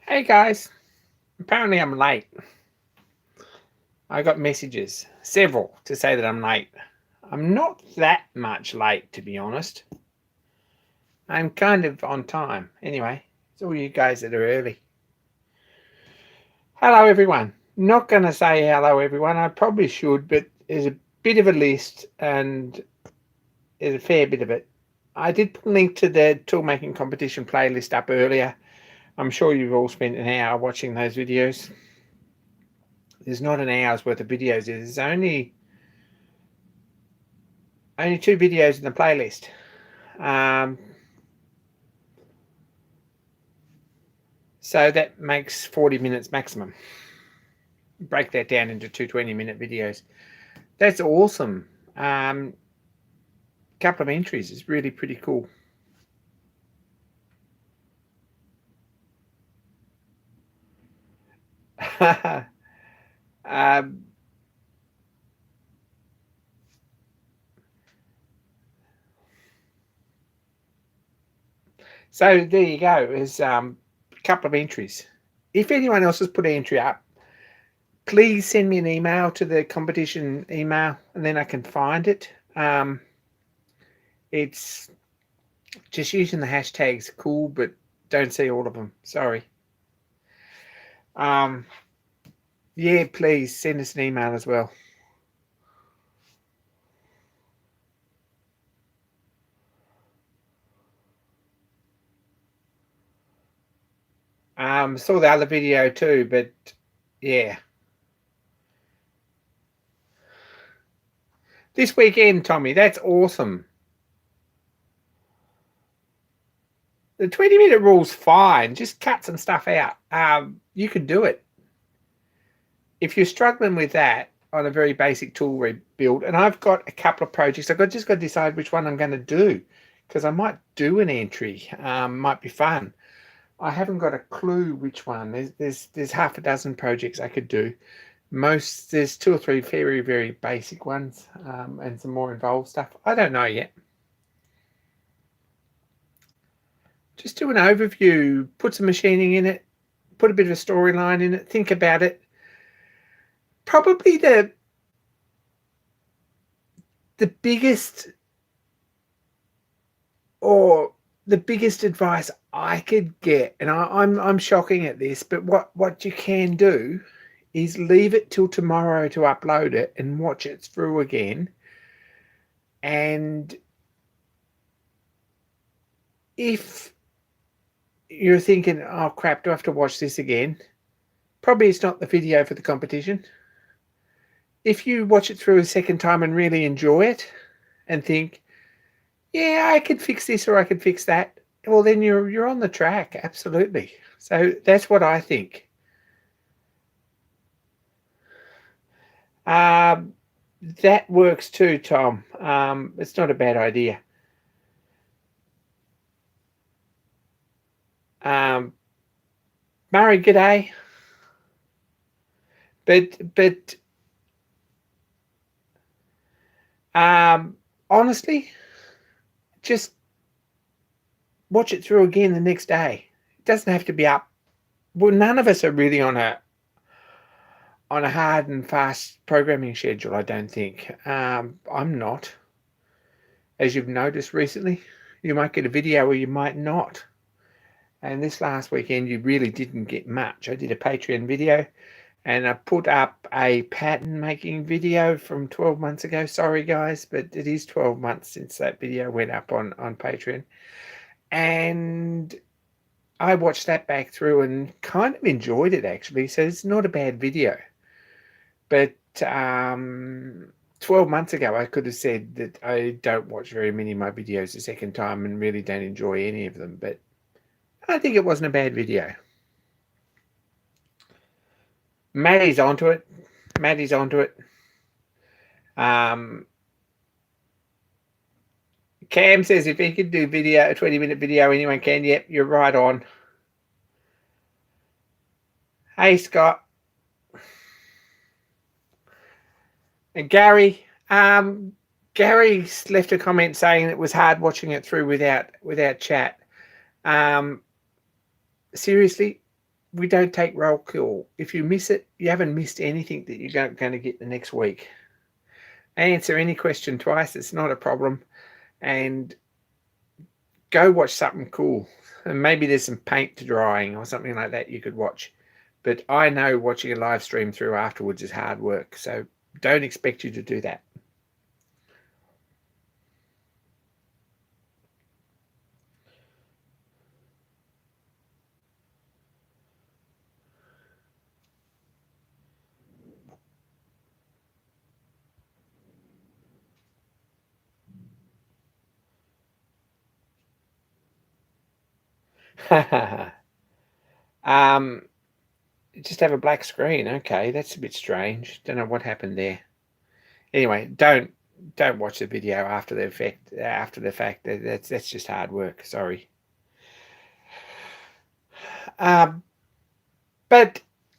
Hey guys, apparently I'm late. I got messages, several, to say that I'm late. I'm not that much late, to be honest. I'm kind of on time. Anyway, it's all you guys that are early. Hello, everyone. Not going to say hello, everyone. I probably should, but there's a bit of a list and there's a fair bit of it. I did put a link to the tool making competition playlist up earlier. I'm sure you've all spent an hour watching those videos. There's not an hour's worth of videos. There's only two videos in the playlist. So that makes 40 minutes maximum. Break that down into two 20-minute videos. That's awesome. Couple of entries is really pretty cool. um, so there you go. There's a couple of entries. If anyone else has put an entry up, please send me an email to the competition email and then I can find it. It's just using the hashtags cool, but don't see all of them. Sorry. Yeah, please send us an email as well. Saw the other video too, but yeah. This weekend, Tommy, that's awesome. The 20-minute rule's fine. Just cut some stuff out. You can do it. If you're struggling with that on a very basic tool rebuild, and I've got a couple of projects, I've just got to decide which one I'm going to do because I might do an entry. Might be fun. I haven't got a clue which one. There's half a dozen projects I could do. There's two or three very, very basic ones, and some more involved stuff. I don't know yet. Just do an overview, put some machining in it, put a bit of a storyline in it, think about it. Probably the biggest advice I could get, and I'm shocking at this, but what you can do is leave it till tomorrow to upload it and watch it through again. And if you're thinking, oh crap, do I have to watch this again? Probably it's not the video for the competition. If you watch it through a second time and really enjoy it and think, yeah, I could fix this or I could fix that, well, then you're on the track. Absolutely. So that's what I think. That works too, Tom. It's not a bad idea. Murray, g'day. But honestly, just watch it through again the next day. It doesn't have to be up. Well, none of us are really on a hard and fast programming schedule, I don't think. I'm not. As you've noticed recently, you might get a video or you might not. And this last weekend, you really didn't get much. I did a Patreon video and I put up a pattern making video from 12 months ago. Sorry, guys, but it is 12 months since that video went up on Patreon. And I watched that back through and kind of enjoyed it, actually. So it's not a bad video. But 12 months ago, I could have said that I don't watch very many of my videos a second time and really don't enjoy any of them. But I think it wasn't a bad video. Maddie's onto it. Cam says if he could do a 20-minute video, anyone can. Yep, you're right on. Hey, Scott. And Gary, Gary's left a comment saying it was hard watching it through without chat. Seriously, we don't take roll call. If you miss it, you haven't missed anything that you're going to get the next week. Answer any question twice. It's not a problem. And go watch something cool. And maybe there's some paint to drying or something like that you could watch. But I know watching a live stream through afterwards is hard work. So don't expect you to do that. Just have a black screen. Okay, that's a bit strange. Don't know what happened there. Anyway, don't watch the video after the fact. That's just hard work. Sorry. But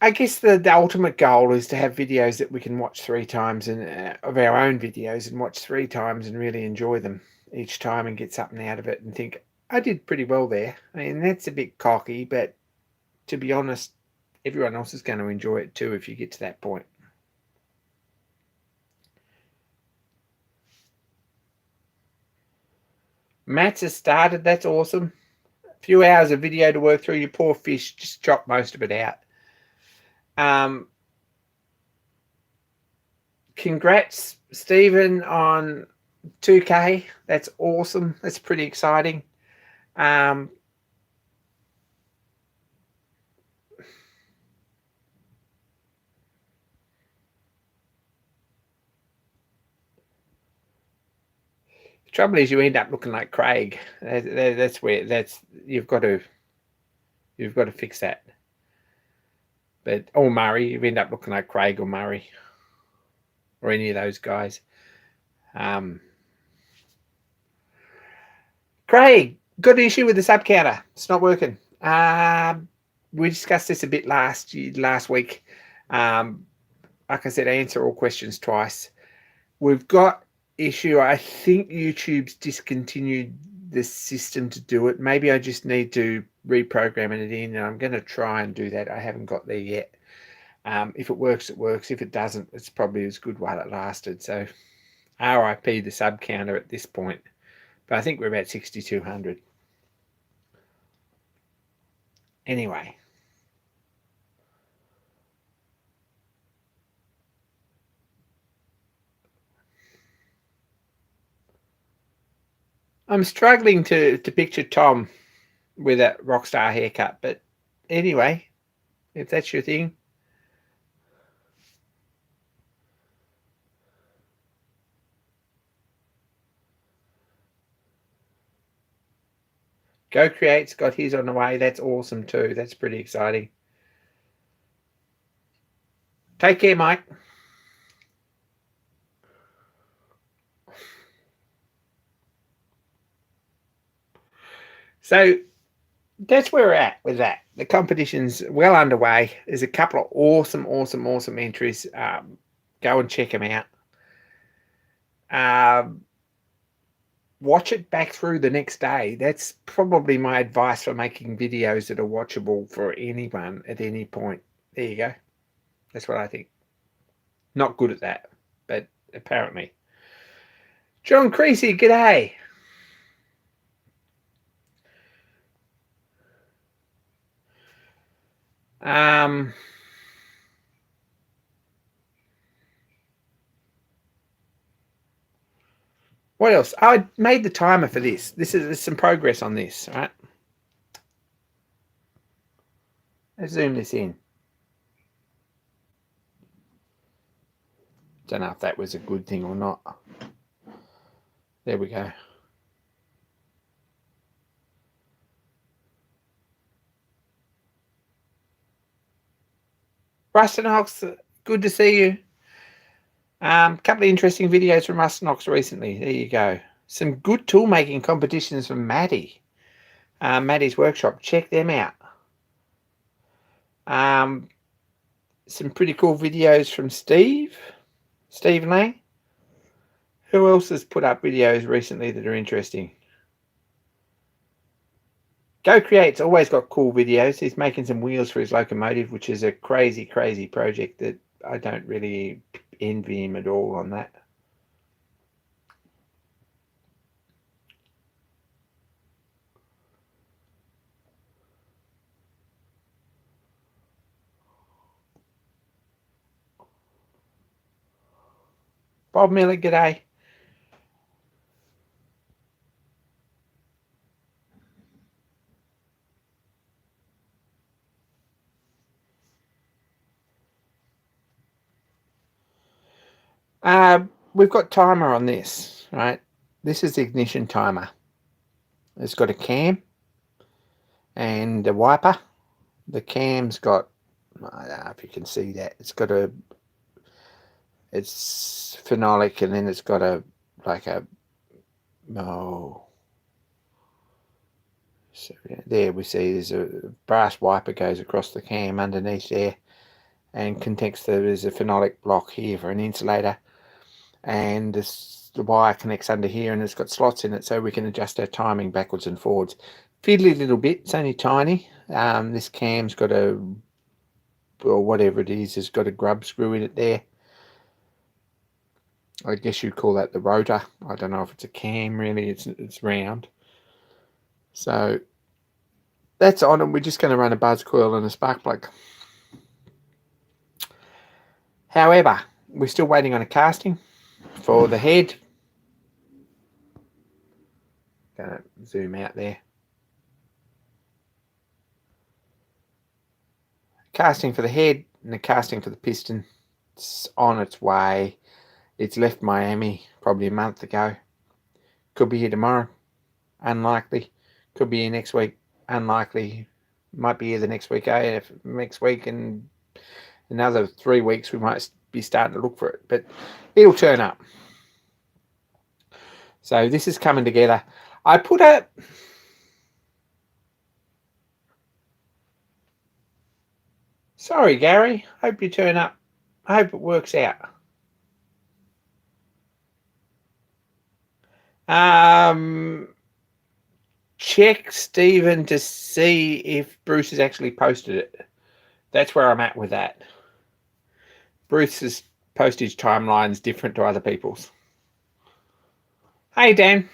I guess the ultimate goal is to have videos that we can watch 3 times and of our own videos and watch 3 times and really enjoy them each time and get something out of it and think I did pretty well there. I mean, that's a bit cocky, but to be honest, everyone else is going to enjoy it too if you get to that point. Matt's has started. That's awesome. A few hours of video to work through. You poor fish. Just chop most of it out. Congrats, Stephen, on 2K. That's awesome. That's pretty exciting. The trouble is, you end up looking like Craig. That's where you've got to fix that. But or Murray, you end up looking like Craig or Murray or any of those guys. Craig, got an issue with the sub counter. It's not working. We discussed this a bit last week. Like I said, answer all questions twice. We've got issue. I think YouTube's discontinued the system to do it. Maybe I just need to reprogram it in, and I'm going to try and do that. I haven't got there yet. If it works, it works. If it doesn't, it's probably as good while it lasted. So RIP the sub counter at this point. But I think we're about 6,200. Anyway. I'm struggling to picture Tom with a rock star haircut. But anyway, if that's your thing. Go Create's got his on the way. That's awesome too. That's pretty exciting. Take care, Mike. So that's where we're at with that. The competition's well underway. There's a couple of awesome entries. Go and check them out. Watch it back through the next day. That's probably my advice for making videos that are watchable for anyone at any point. There you go. That's what I think. Not good at that, but apparently. John Creasy, g'day. What else? I made the timer for this. There's some progress on this, right? Let's zoom this in. Don't know if that was a good thing or not. There we go. Rustanox, good to see you. Couple of interesting videos from Rustanox recently. There you go. Some good tool making competitions from Maddie. Maddie's workshop. Check them out. Some pretty cool videos from Steve Lang. Who else has put up videos recently that are interesting? Go Create's always got cool videos. He's making some wheels for his locomotive, which is a crazy, crazy project that I don't really envy him at all on that. Bob Miller, g'day. We've got timer on this, right? This is the ignition timer. It's got a cam and a wiper. The cam's got, I don't know if you can see that, it's phenolic, and then it's got so there we see there's a brass wiper goes across the cam underneath there, and there's a phenolic block here for an insulator, and the wire connects under here, and it's got slots in it so we can adjust our timing backwards and forwards. Fiddly little bit, it's only tiny. This cam's got or whatever it is, has got a grub screw in it there. I guess you'd call that the rotor. I don't know if it's a cam really, it's round. So that's on, and we're just going to run a buzz coil and a spark plug. However, we're still waiting on a casting for the head. Gonna zoom out there. Casting for the head and the casting for the piston. It's on its way. It's left Miami probably a month ago. Could be here tomorrow. Unlikely. Could be here next week. Unlikely. Might be here the next week. If next week and another 3 weeks, we might be starting to look for it. But it'll turn up. So this is coming together. I put a... Sorry, Gary. Hope you turn up. I hope it works out. Check Stephen to see if Bruce has actually posted it. That's where I'm at with that. Bruce's postage timeline is different to other people's. Hey, Dan.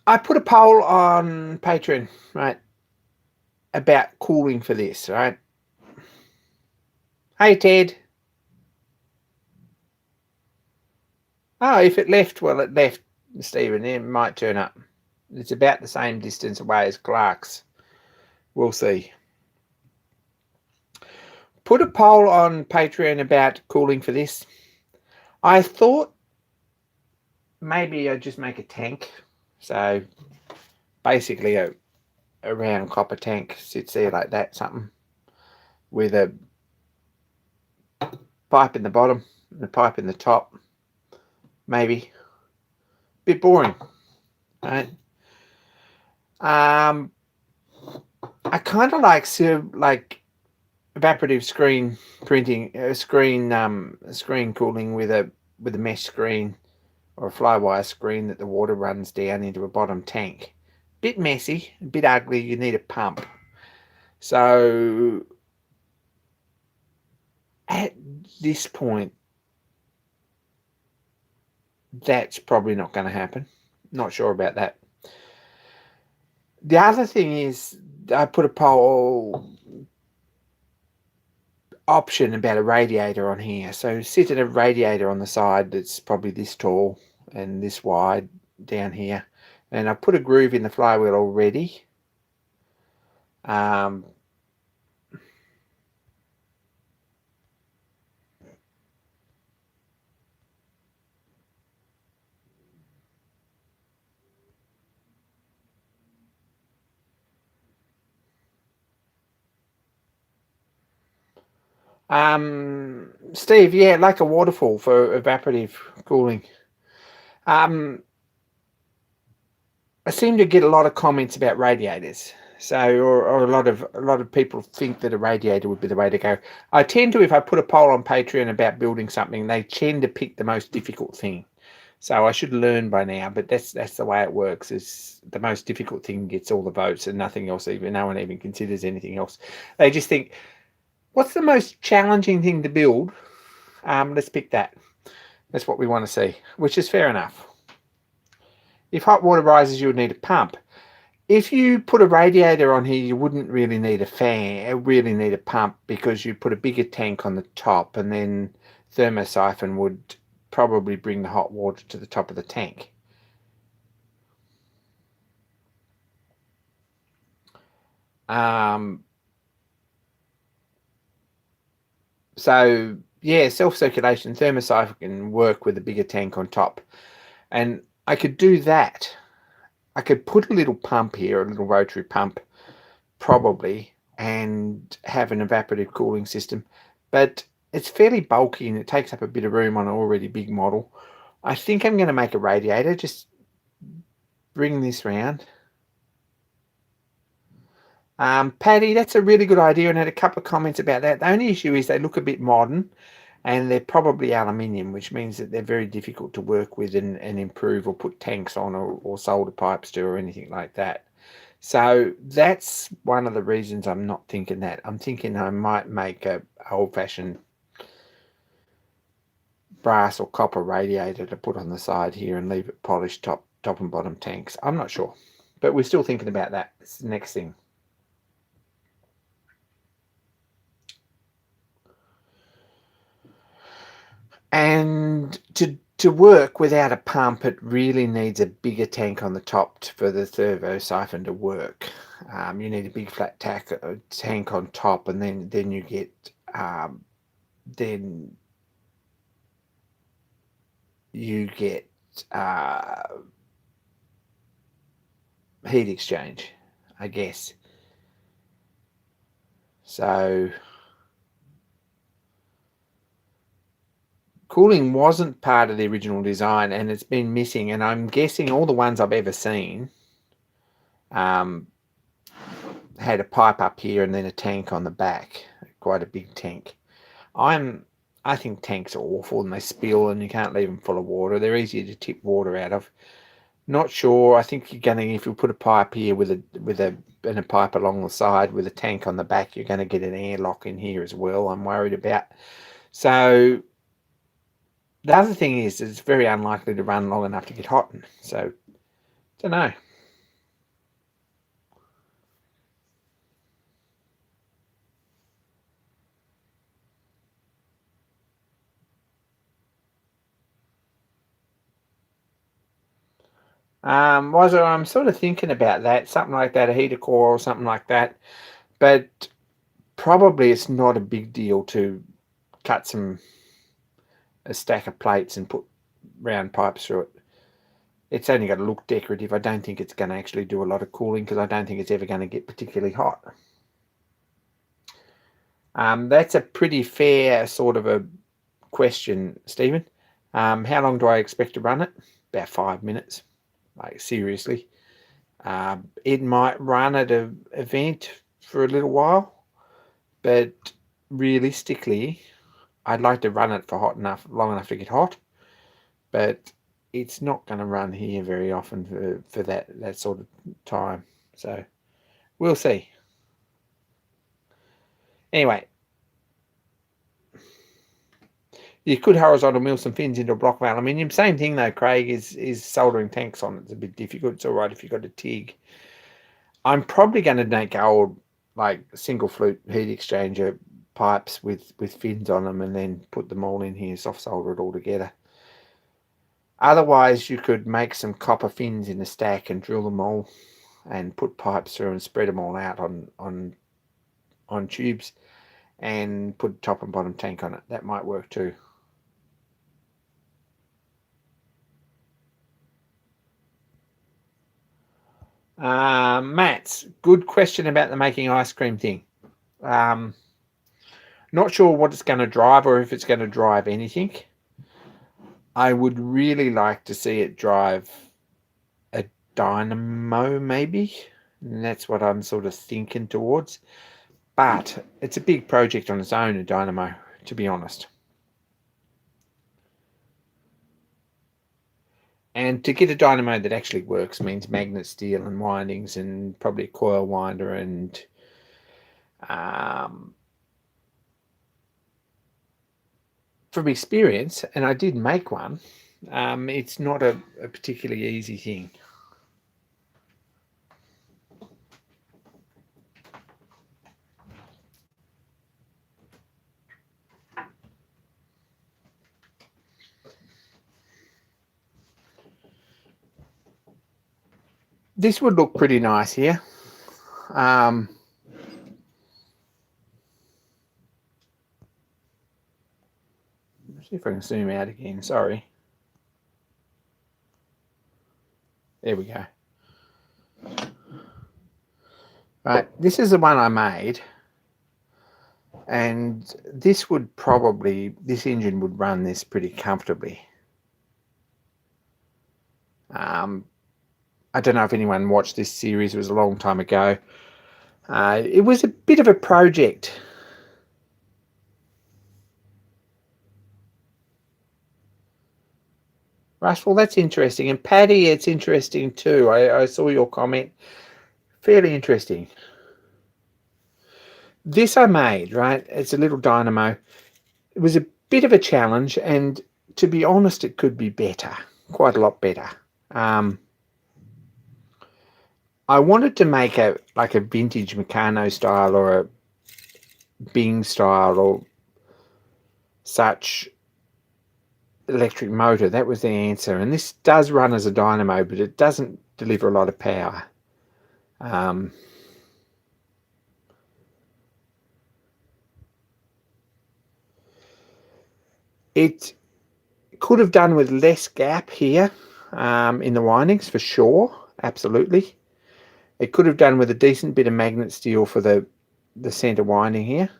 I put a poll on Patreon, right, about cooling for this, right? Hey, Ted. Oh, if it left, well, it left, Stephen. It might turn up. It's about the same distance away as Clark's. We'll see. Put a poll on Patreon about cooling for this. I thought maybe I'd just make a tank. So basically a round copper tank sits there like that, something, with a pipe in the bottom and a pipe in the top. Maybe. Bit boring, right? I kind of like evaporative screen printing, screen cooling with a mesh screen or a flywire screen that the water runs down into a bottom tank. Bit messy, a bit ugly. You need a pump. So at this point, that's probably not going to happen. Not sure about that. The other thing is, I put a poll option about a radiator on here. So sit at a radiator on the side that's probably this tall and this wide down here. And I put a groove in the flywheel already. Steve, yeah, like a waterfall for evaporative cooling. I seem to get a lot of comments about radiators. So, or a lot of people think that a radiator would be the way to go. I tend to, if I put a poll on Patreon about building something, they tend to pick the most difficult thing. So I should learn by now, but that's the way it works. Is the most difficult thing gets all the votes and nothing else, even no one even considers anything else. They just think, what's the most challenging thing to build? Let's pick that. That's what we want to see, which is fair enough. If hot water rises, you would need a pump. If you put a radiator on here, you wouldn't really need a fan, really need a pump, because you put a bigger tank on the top, and then thermosiphon would probably bring the hot water to the top of the tank. So yeah, self-circulation thermosiphon can work with a bigger tank on top, and I could do that. I could put a little pump here, a little rotary pump, probably, and have an evaporative cooling system, but it's fairly bulky and it takes up a bit of room on an already big model. I think I'm going to make a radiator. Just bring this round. Paddy, that's a really good idea, and I had a couple of comments about that. The only issue is they look a bit modern, and they're probably aluminium, which means that they're very difficult to work with and improve or put tanks on or solder pipes to or anything like that. So that's one of the reasons I'm not thinking that. I'm thinking I might make a old-fashioned brass or copper radiator to put on the side here and leave it polished top and bottom tanks. I'm not sure, but we're still thinking about that. It's the next thing. And to work without a pump, it really needs a bigger tank on the top for the thermosiphon to work. You need a big flat tank on top, and then you get heat exchange, I guess. So cooling wasn't part of the original design, and it's been missing, and I'm guessing all the ones I've ever seen had a pipe up here and then a tank on the back, quite a big tank. I think tanks are awful, and they spill and you can't leave them full of water. They're easier to tip water out of. Not sure. I think you're going to, if you put a pipe here with a pipe along the side with a tank on the back, you're going to get an airlock in here as well, I'm worried about. So the other thing is it's very unlikely to run long enough to get hot. So, don't know. I'm sort of thinking about that, something like that, a heater core or something like that. But probably it's not a big deal to cut a stack of plates and put round pipes through it. It's only got to look decorative. I don't think it's going to actually do a lot of cooling, because I don't think it's ever going to get particularly hot. That's a pretty fair sort of a question, Stephen. How long do I expect to run it? About 5 minutes. Like, seriously. It might run at an event for a little while, but realistically, I'd like to run it for long enough to get hot, but it's not going to run here very often for that sort of time. So we'll see. Anyway, you could horizontal mill some fins into a block of aluminium. Same thing though, Craig, is soldering tanks on it. It's a bit difficult. It's all right if you've got a TIG. I'm probably going to make old, like, single flute heat exchanger pipes with fins on them, and then put them all in here, soft solder it all together. Otherwise, you could make some copper fins in a stack and drill them all and put pipes through and spread them all out on tubes and put top and bottom tank on it. That might work too. Matt's good question about the making ice cream thing. Not sure what it's going to drive, or if it's going to drive anything. I would really like to see it drive a dynamo, maybe. And that's what I'm sort of thinking towards. But it's a big project on its own, a dynamo, to be honest. And to get a dynamo that actually works means magnet steel and windings and probably a coil winder and from experience, and I did make one, it's not a particularly easy thing. This would look pretty nice here. Let's see if I can zoom out again. Sorry. There we go. Right, this is the one I made. And this engine would run this pretty comfortably. I don't know if anyone watched this series. It was a long time ago. It was a bit of a project. Russell, that's interesting. And Paddy, it's interesting too. I saw your comment. Fairly interesting. This I made, right? It's a little dynamo. It was a bit of a challenge, and to be honest, it could be better. Quite a lot better. I wanted to make a vintage Meccano style or a Bing style or such electric motor. That was the answer. And this does run as a dynamo, but it doesn't deliver a lot of power. It could have done with less gap here in the windings for sure. Absolutely. It could have done with a decent bit of magnet steel for the center winding here.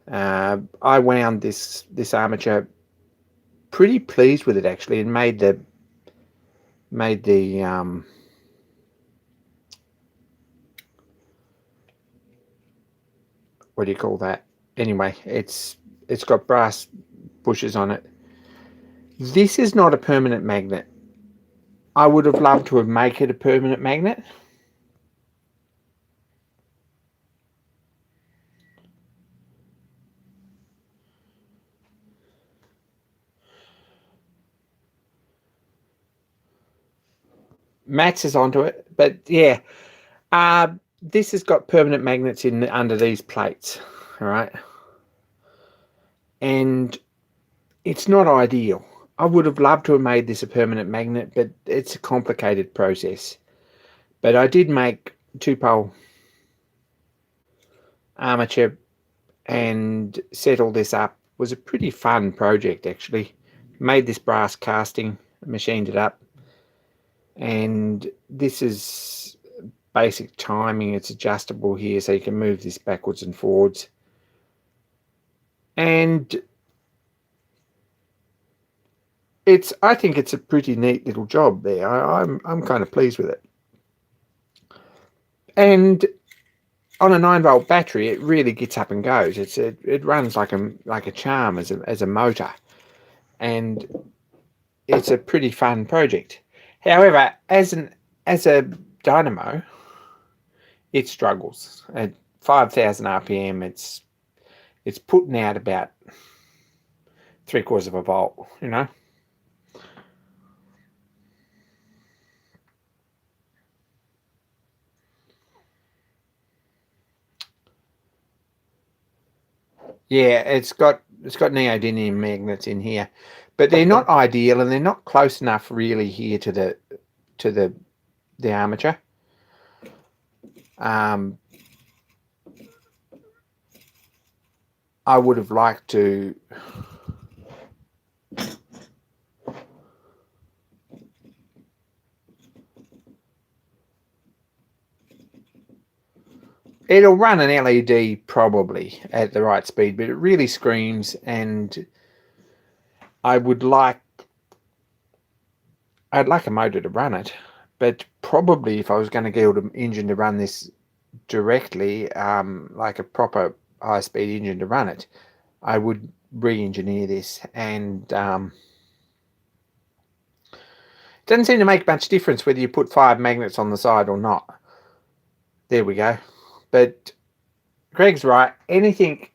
I wound this armature, pretty pleased with it actually, and made the what do you call that? Anyway, it's got brass bushes on it. This is not a permanent magnet. I would have loved to have made it a permanent magnet. Max is onto it, but yeah, this has got permanent magnets in under these plates, all right, and it's not ideal. I would have loved to have made this a permanent magnet, but it's a complicated process. But I did make 2-pole armature and set all this up. It was a pretty fun project actually. Made this brass casting, machined it up, and this is basic timing. It's adjustable here, so you can move this backwards and forwards. And I think it's a pretty neat little job there. I'm kind of pleased with it. And on a 9-volt battery, it really gets up and goes. It runs like a charm as a motor, and it's a pretty fun project. However, as a dynamo, it struggles at 5,000 RPM. It's putting out about 3/4 of a volt, you know. Yeah, it's got neodymium magnets in here, but they're not ideal and they're not close enough really here to the armature. I would have liked to it'll run an LED probably at the right speed, but it really screams, and I'd like a motor to run it, but probably if I was going to get an engine to run this directly, like a proper high-speed engine to run it, I would re-engineer this and Doesn't seem to make much difference whether you put 5 magnets on the side or not. There we go. But Greg's right. Anything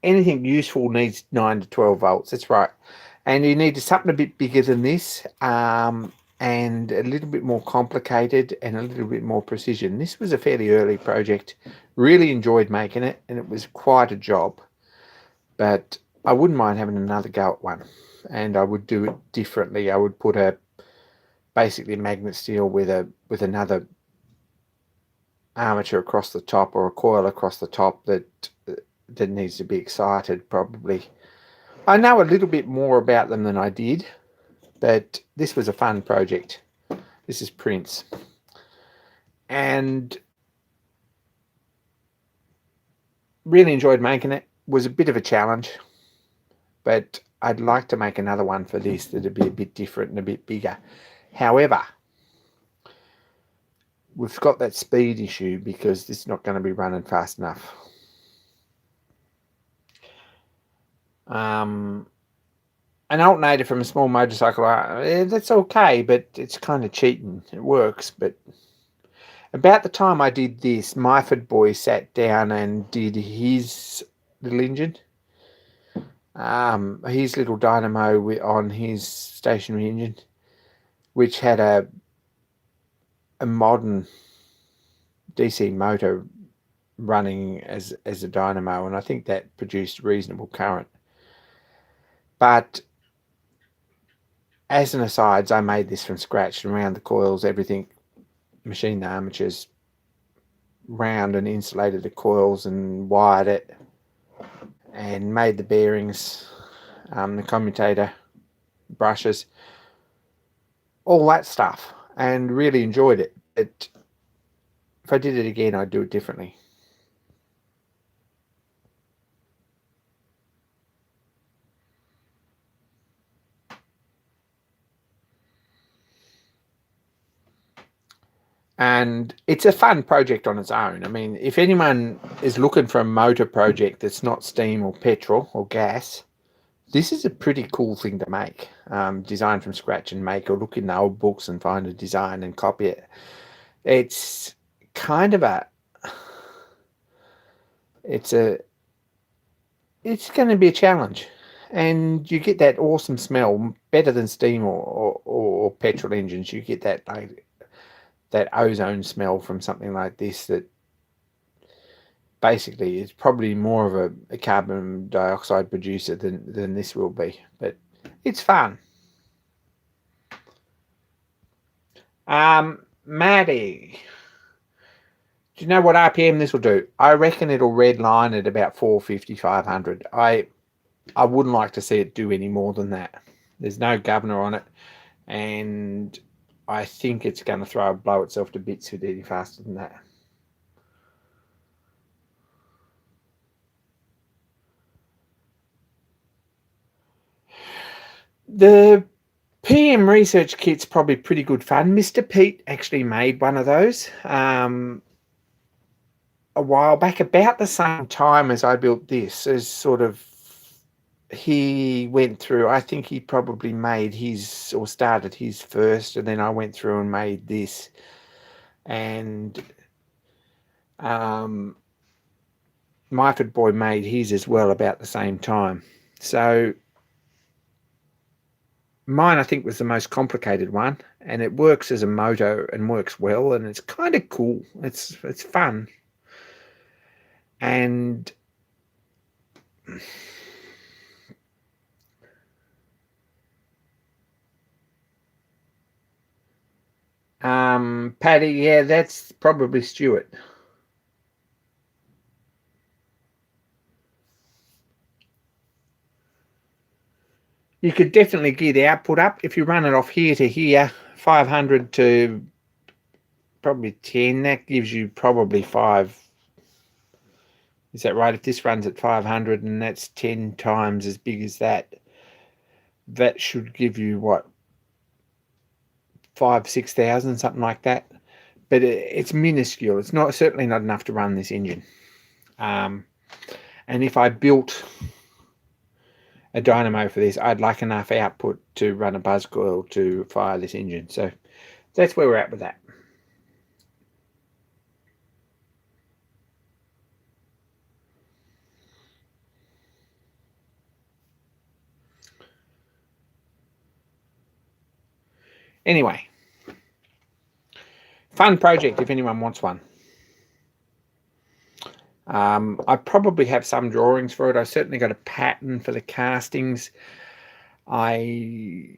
useful needs 9 to 12 volts. That's right. And you need something a bit bigger than this, and a little bit more complicated and a little bit more precision. This was a fairly early project. Really enjoyed making it, and it was quite a job. But I wouldn't mind having another go at one, and I would do it differently. I would put basically magnet steel with another armature across the top, or a coil across the top that needs to be excited, probably. I know a little bit more about them than I did, but this was a fun project. This is Prince, and really enjoyed making it. Was a bit of a challenge, but I'd like to make another one for this that'd be a bit different and a bit bigger. However, we've got that speed issue because this is not going to be running fast enough. An alternator from a small motorcycle, that's okay, but it's kind of cheating. It works, but about the time I did this, Myford boy sat down and did his little engine, his little dynamo on his stationary engine, which had a modern DC motor running as a dynamo, and I think that produced reasonable current. But as an aside, I made this from scratch, and around the coils, everything, machined the armatures round and insulated the coils and wired it and made the bearings, the commutator, brushes, all that stuff, and really enjoyed it. But if I did it again, I'd do it differently. And it's a fun project on its own. I mean, if anyone is looking for a motor project that's not steam or petrol or gas, this is a pretty cool thing to make. Design from scratch and make, or look in the old books and find a design and copy it. It's kind of it's going to be a challenge, and you get that awesome smell, better than steam or petrol engines. You get that that ozone smell from something like this that basically is probably more of a carbon dioxide producer than this will be, but it's fun. Maddie, do you know what RPM this will do? I reckon it'll red line at about 450, 500. I wouldn't like to see it do any more than that. There's no governor on it, and I think it's going to blow itself to bits with any faster than that. The PM research kit's probably pretty good fun. Mr. Pete actually made one of those a while back, about the same time as I built this. As sort of, he went through, I think he probably made his, or started his first, and then I went through and made this. And Myford boy made his as well about the same time. So mine, I think, was the most complicated one, and it works as a motor and works well, and it's kind of cool. It's fun. And Paddy, yeah, that's probably Stuart. You could definitely gear the output up if you run it off here to here, 500 to probably 10. That gives you probably 5. Is that right? If this runs at 500 and that's 10 times as big as that, that should give you what, 5,000-6,000, something like that. But it's minuscule. It's certainly not enough to run this engine. And if I built a dynamo for this, I'd like enough output to run a buzz coil to fire this engine. So that's where we're at with that. Anyway, fun project if anyone wants one. I probably have some drawings for it. I certainly got a pattern for the castings. I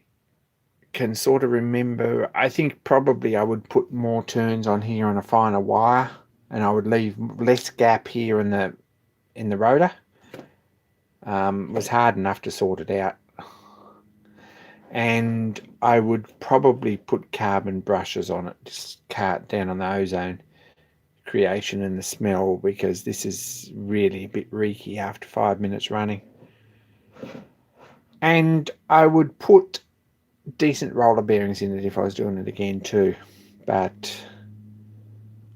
can sort of remember, I think probably I would put more turns on here on a finer wire, and I would leave less gap here in the rotor. It was hard enough to sort it out. And I would probably put carbon brushes on it, just cut down on the ozone creation and the smell, because this is really a bit reeky after 5 minutes running. And I would put decent roller bearings in it if I was doing it again too, but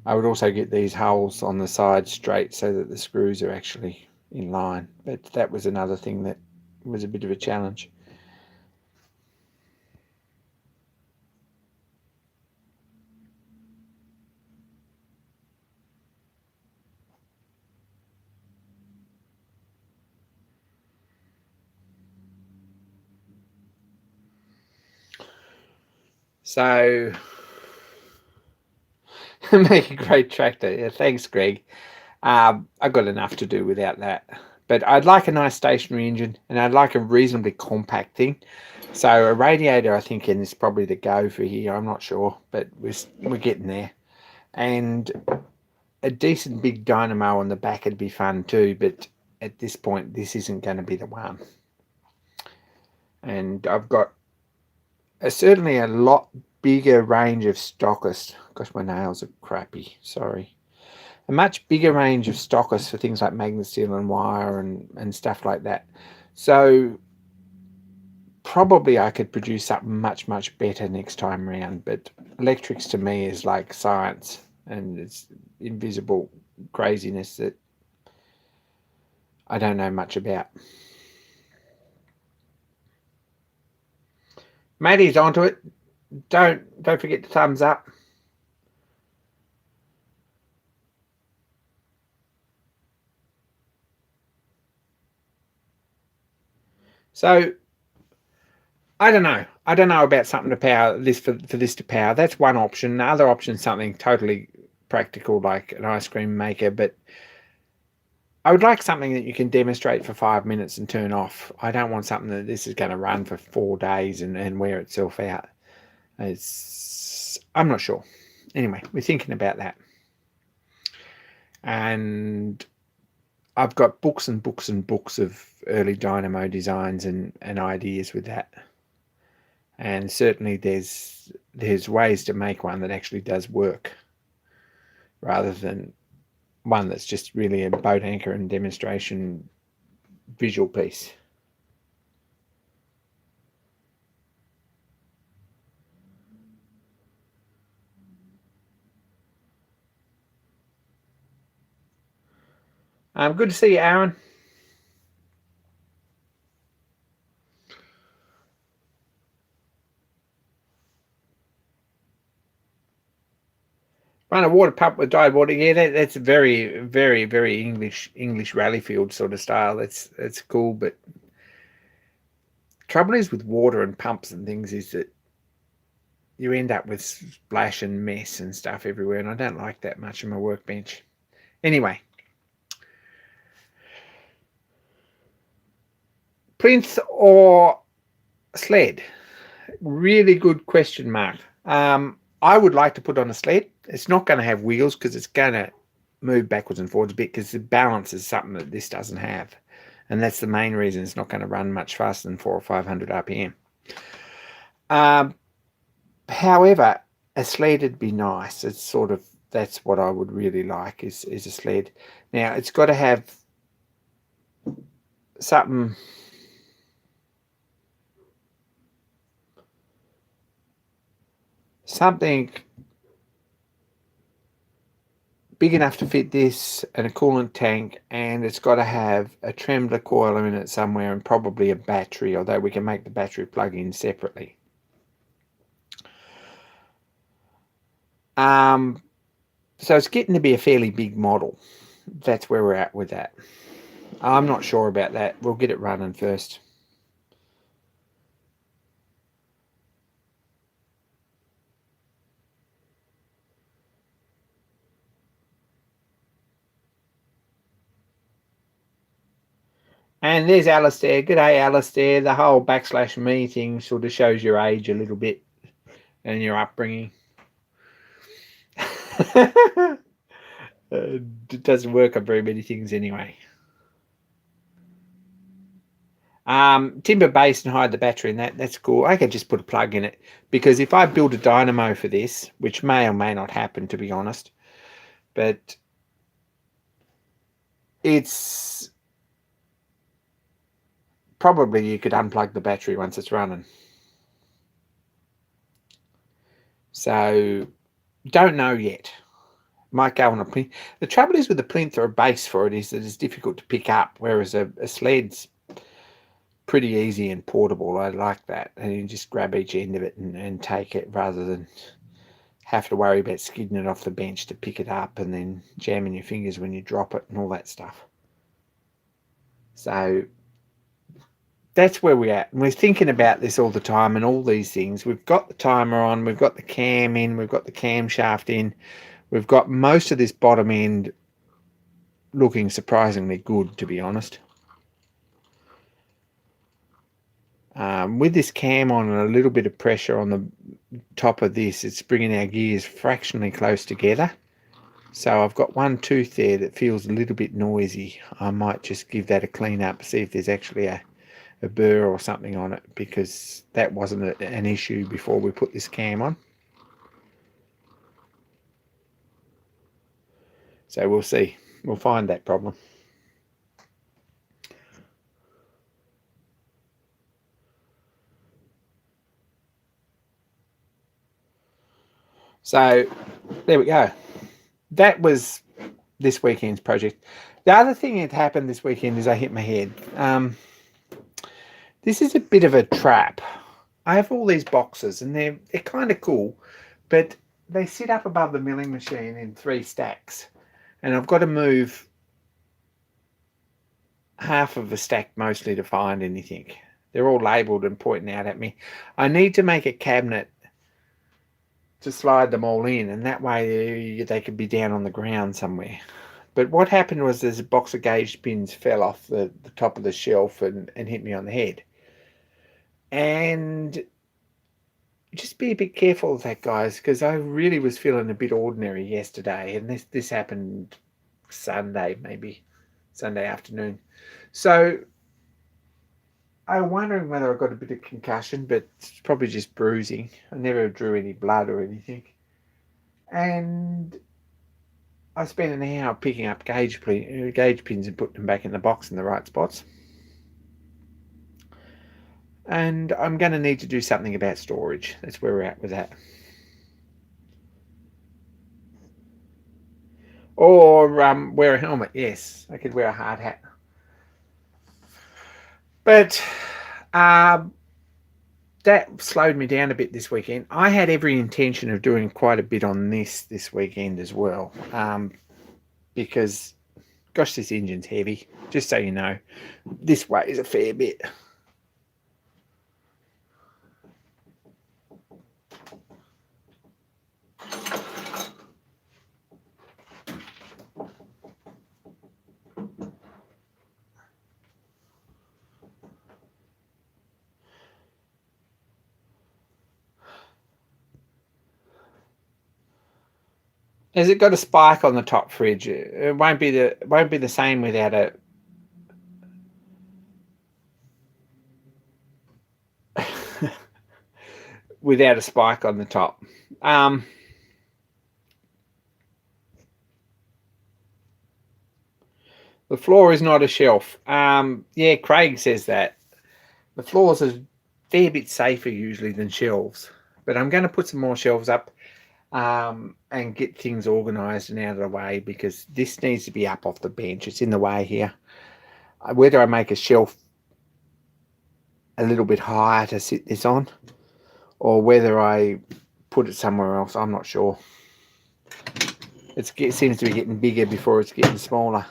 I would also get these holes on the side straight so that the screws are actually in line. But that was another thing that was a bit of a challenge. So make a great tractor. Yeah, thanks, Greg. I've got enough to do without that. But I'd like a nice stationary engine, and I'd like a reasonably compact thing. So a radiator, I think, is probably the go for here. I'm not sure, but we're getting there. And a decent big dynamo on the back would be fun too, but at this point, this isn't going to be the one. And I've got certainly a lot bigger range of stockists. Gosh, my nails are crappy. Sorry. A much bigger range of stockists for things like magnet steel and wire and stuff like that. So probably I could produce something much, much better next time around. But electrics to me is like science, and it's invisible craziness that I don't know much about. Maddie's onto it. Don't forget to thumbs up. So I don't know. I don't know about something to power this for this to power. That's one option. The other option is something totally practical like an ice cream maker, but I would like something that you can demonstrate for 5 minutes and turn off. I don't want something that this is going to run for 4 days and wear itself out. I'm not sure. Anyway, we're thinking about that. And I've got books and books and books of early dynamo designs and ideas with that. And certainly there's ways to make one that actually does work, rather than one that's just really a boat anchor and demonstration visual piece. Good to see you, Aaron. Run a water pump with dyed water. Yeah, that's very, very, very English rally field sort of style. That's cool. But trouble is with water and pumps and things is that you end up with splash and mess and stuff everywhere, and I don't like that much on my workbench. Anyway, plinth or sled? Really good question mark. I would like to put on a sled. It's not going to have wheels because it's going to move backwards and forwards a bit, because the balance is something that this doesn't have. And that's the main reason it's not going to run much faster than 400 or 500 RPM. However, a sled would be nice. It's sort of, that's what I would really like is a sled. Now, it's got to have something big enough to fit this and a coolant tank, and it's got to have a trembler coiler in it somewhere and probably a battery, although we can make the battery plug in separately. So it's getting to be a fairly big model. That's where we're at with that. I'm not sure about that. We'll get it running first. And there's Alistair. G'day, Alistair. The whole /me thing sort of shows your age a little bit and your upbringing. It doesn't work on very many things anyway. Timber base and hide the battery, and that's cool. I can just put a plug in it, because if I build a dynamo for this, which may or may not happen, to be honest, but it's probably you could unplug the battery once it's running. So don't know yet. Might go on a plinth. The trouble is with the plinth or a base for it is that it's difficult to pick up, whereas a sled's pretty easy and portable. I like that, and you just grab each end of it and take it, rather than have to worry about skidding it off the bench to pick it up and then jamming your fingers when you drop it and all that stuff. So that's where we're at. And we're thinking about this all the time and all these things. We've got the timer on, we've got the cam in, we've got the camshaft in, we've got most of this bottom end looking surprisingly good, to be honest. With this cam on and a little bit of pressure on the top of this, it's bringing our gears fractionally close together. So I've got one tooth there that feels a little bit noisy. I might just give that a clean up, see if there's actually a burr or something on it, because that wasn't an issue before we put this cam on. So we'll see. We'll find that problem. So there we go. That was this weekend's project. The other thing that happened this weekend is I hit my head. This is a bit of a trap. I have all these boxes and they're kind of cool, but they sit up above the milling machine in 3 stacks, and I've got to move half of a stack mostly to find anything. They're all labelled and pointing out at me. I need to make a cabinet to slide them all in, and that way they could be down on the ground somewhere. But what happened was there's a box of gauge pins fell off the top of the shelf and hit me on the head. And just be a bit careful of that, guys, because I really was feeling a bit ordinary yesterday, and this happened Sunday, maybe Sunday afternoon. So I'm wondering whether I got a bit of concussion, but it's probably just bruising. I never drew any blood or anything. And I spent an hour picking up gauge pins and putting them back in the box in the right spots. And I'm going to need to do something about storage. That's where we're at with that. Or wear a helmet. Yes, I could wear a hard hat. But that slowed me down a bit this weekend. I had every intention of doing quite a bit on this weekend as well, because, gosh, this engine's heavy. Just so you know, this weighs a fair bit. Has it got a spike on the top fridge? It won't be the same without a without a spike on the top. The floor is not a shelf. Yeah, Craig says that. The floors are a fair bit safer usually than shelves. But I'm going to put some more shelves up. and get things organised and out of the way, because this needs to be up off the bench. It's in the way here. Whether I make a shelf a little bit higher to sit this on, or whether I put it somewhere else, I'm not sure. It seems to be getting bigger before it's getting smaller.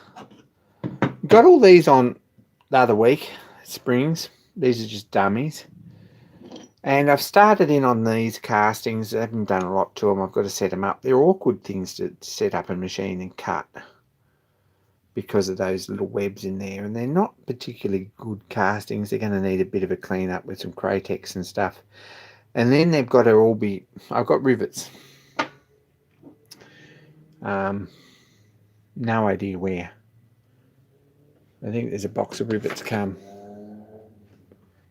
Got all these on the other week, springs. These are just dummies. And I've started in on these castings. I haven't done a lot to them. I've got to set them up. They're awkward things to set up a machine and cut because of those little webs in there. And they're not particularly good castings. They're going to need a bit of a clean up with some Cratex and stuff. And then they've got to all be... I've got rivets. No idea where. I think there's a box of rivets come.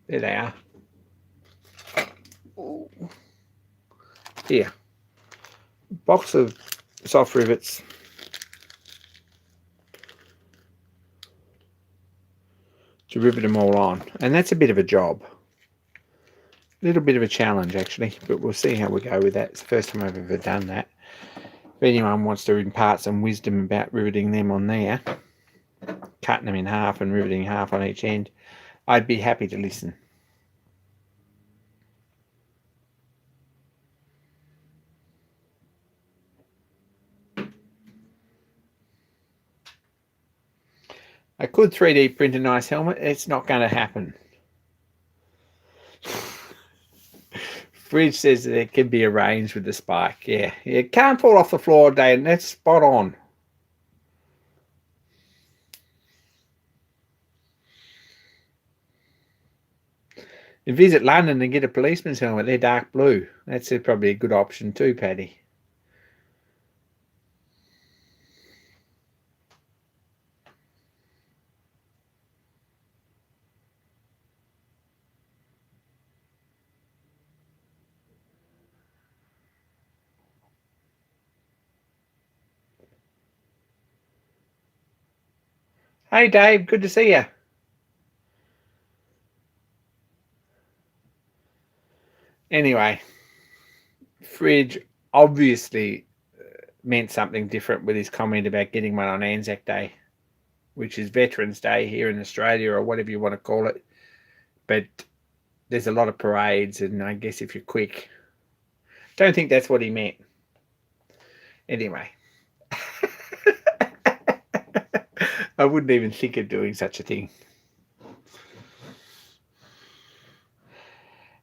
There they are. Here. Box of soft rivets. To rivet them all on. And that's a bit of a job. A little bit of a challenge, actually. But we'll see how we go with that. It's the first time I've ever done that. If anyone wants to impart some wisdom about riveting them on there, cutting them in half and riveting half on each end, I'd be happy to listen. I could 3D print a nice helmet. It's not going to happen. Fridge says that it can be arranged with the spike. Yeah, it can't fall off the floor, Dave. That's spot on. You visit London and get a policeman's helmet. They're dark blue. That's probably a good option too, Paddy. Hey, Dave. Good to see you. Anyway, Fridge obviously meant something different with his comment about getting one on Anzac Day, which is Veterans Day here in Australia, or whatever you want to call it. But there's a lot of parades, and I guess if you're quick, don't think that's what he meant. Anyway, I wouldn't even think of doing such a thing.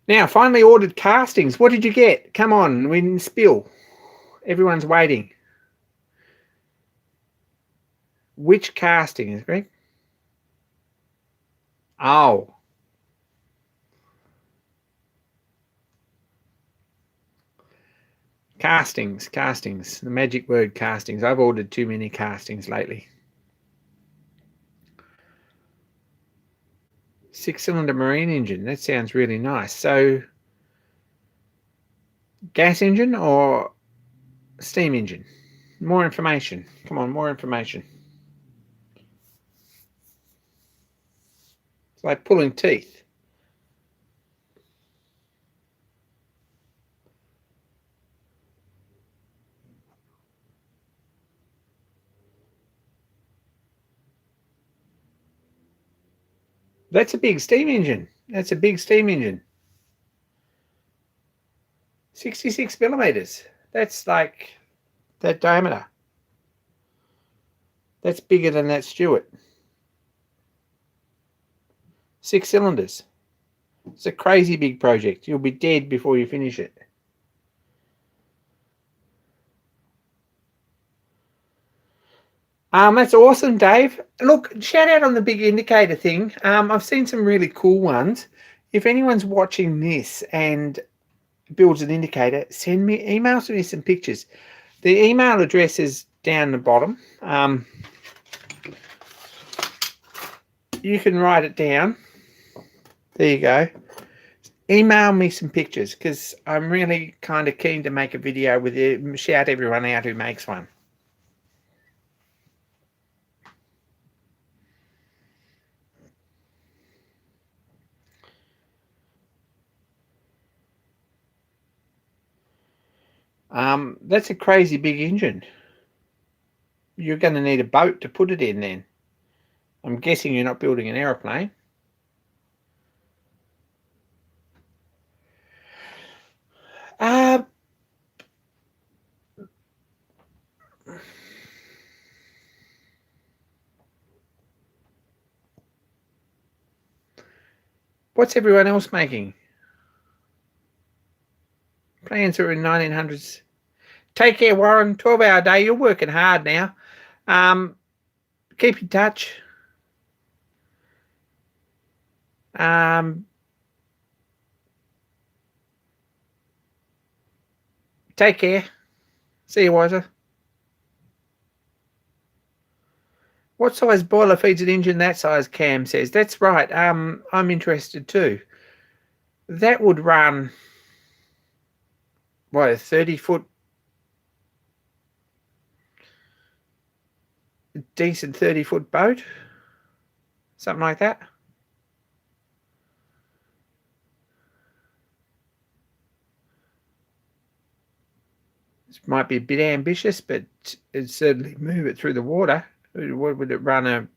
Now, finally ordered castings. What did you get? Come on, we didn't spill. Everyone's waiting. Which castings, Greg? Oh. Castings. The magic word castings. I've ordered too many castings lately. 6-cylinder marine engine. That sounds really nice. So, gas engine or steam engine? More information. Come on, more information. It's like pulling teeth. That's a big steam engine. 66 millimeters. That's like that diameter. That's bigger than that Stewart. 6 cylinders. It's a crazy big project. You'll be dead before you finish it. That's awesome, Dave. Look, shout out on the big indicator thing. I've seen some really cool ones. If anyone's watching this and builds an indicator, email me some pictures. The email address is down the bottom. You can write it down. There you go. Email me some pictures, because I'm really kind of keen to make a video with you. Shout everyone out who makes one. That's a crazy big engine. You're going to need a boat to put it in then. I'm guessing you're not building an aeroplane. Uh, what's everyone else making? Plans are in 1900s. Take care, Warren. 12-hour day. You're working hard now. Keep in touch. Take care. See you, Wiser. What size boiler feeds an engine that size? Cam says. That's right. I'm interested too. That would run what, a 30-foot decent 30-foot boat, something like that. This might be a bit ambitious, but it'd certainly move it through the water. What would it run, a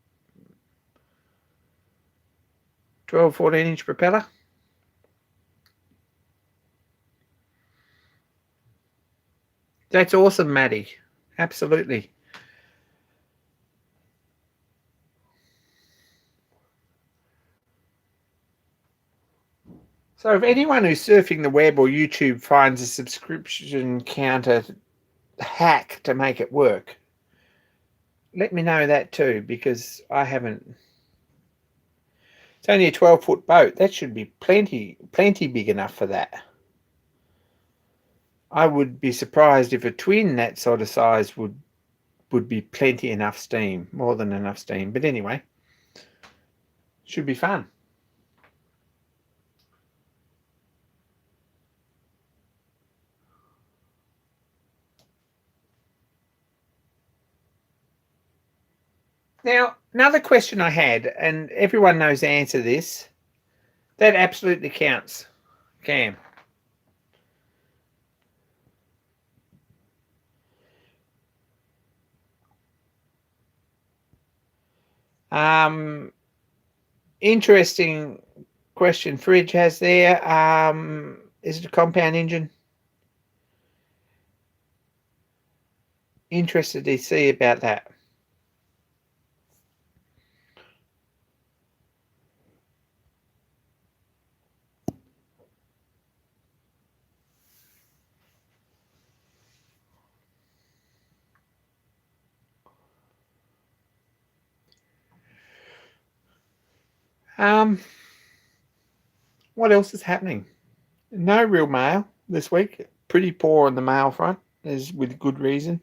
12, 14-inch propeller? That's awesome, Maddie. Absolutely. So if anyone who's surfing the web or YouTube finds a subscription counter hack to make it work, let me know that too, because I haven't. It's only a 12-foot boat. That should be plenty big enough for that. I would be surprised if a twin that sort of size would be plenty enough steam, more than enough steam. But anyway, should be fun. Now, another question I had, and everyone knows the answer to this, that absolutely counts, Cam. Interesting question Fridge has there. Is it a compound engine? Interested to see about that. What else is happening? No real mail this week. Pretty poor on the mail front, is with good reason.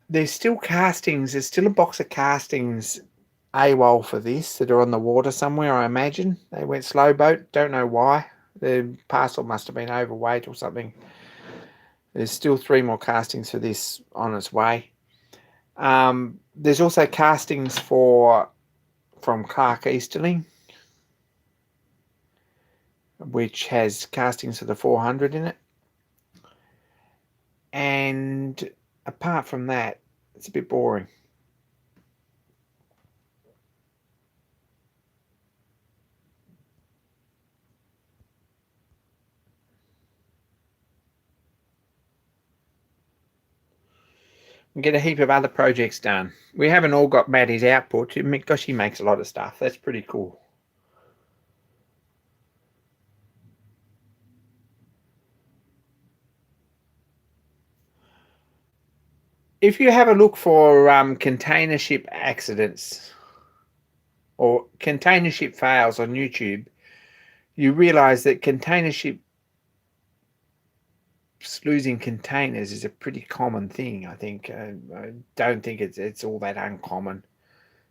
There's still castings. There's still a box of castings AWOL for this that are on the water somewhere, I imagine. They went slow boat. Don't know why. The parcel must have been overweight or something. There's still 3 more castings for this on its way. There's also castings from Clark Easterling, which has castings for the 400 in it. And apart from that, it's a bit boring. And get a heap of other projects done. We haven't all got Maddie's output. Gosh, he makes a lot of stuff. That's pretty cool. If you have a look for container ship accidents or container ship fails on YouTube, you realize that container ships losing containers is a pretty common thing. I think I don't think it's all that uncommon.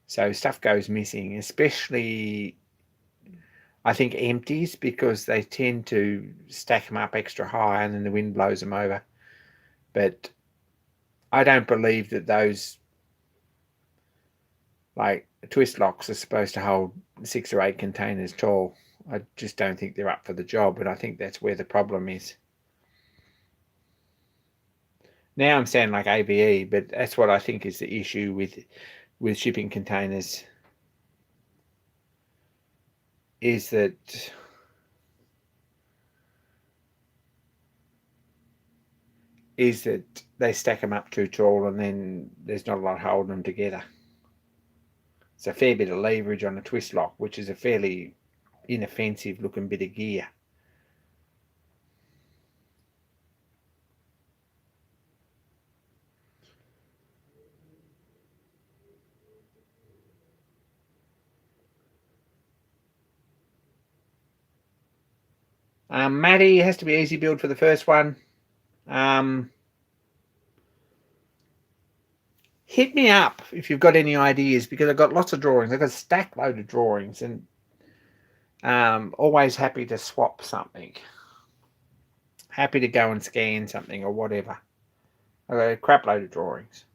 So stuff goes missing, especially I think empties, because they tend to stack them up extra high and then the wind blows them over. But I don't believe that those like twist locks are supposed to hold 6 or 8 containers tall. I just don't think they're up for the job, and I think that's where the problem is. Now I'm sounding like ABE, but that's what I think is the issue with shipping containers, is that they stack them up too tall, and then there's not a lot holding them together. It's a fair bit of leverage on a twist lock, which is a fairly inoffensive looking bit of gear. Matty has to be easy build for the first one. Hit me up if you've got any ideas, because I've got lots of drawings. I've got a stack load of drawings, and always happy to swap something. Happy to go and scan something or whatever. I've got a crap load of drawings.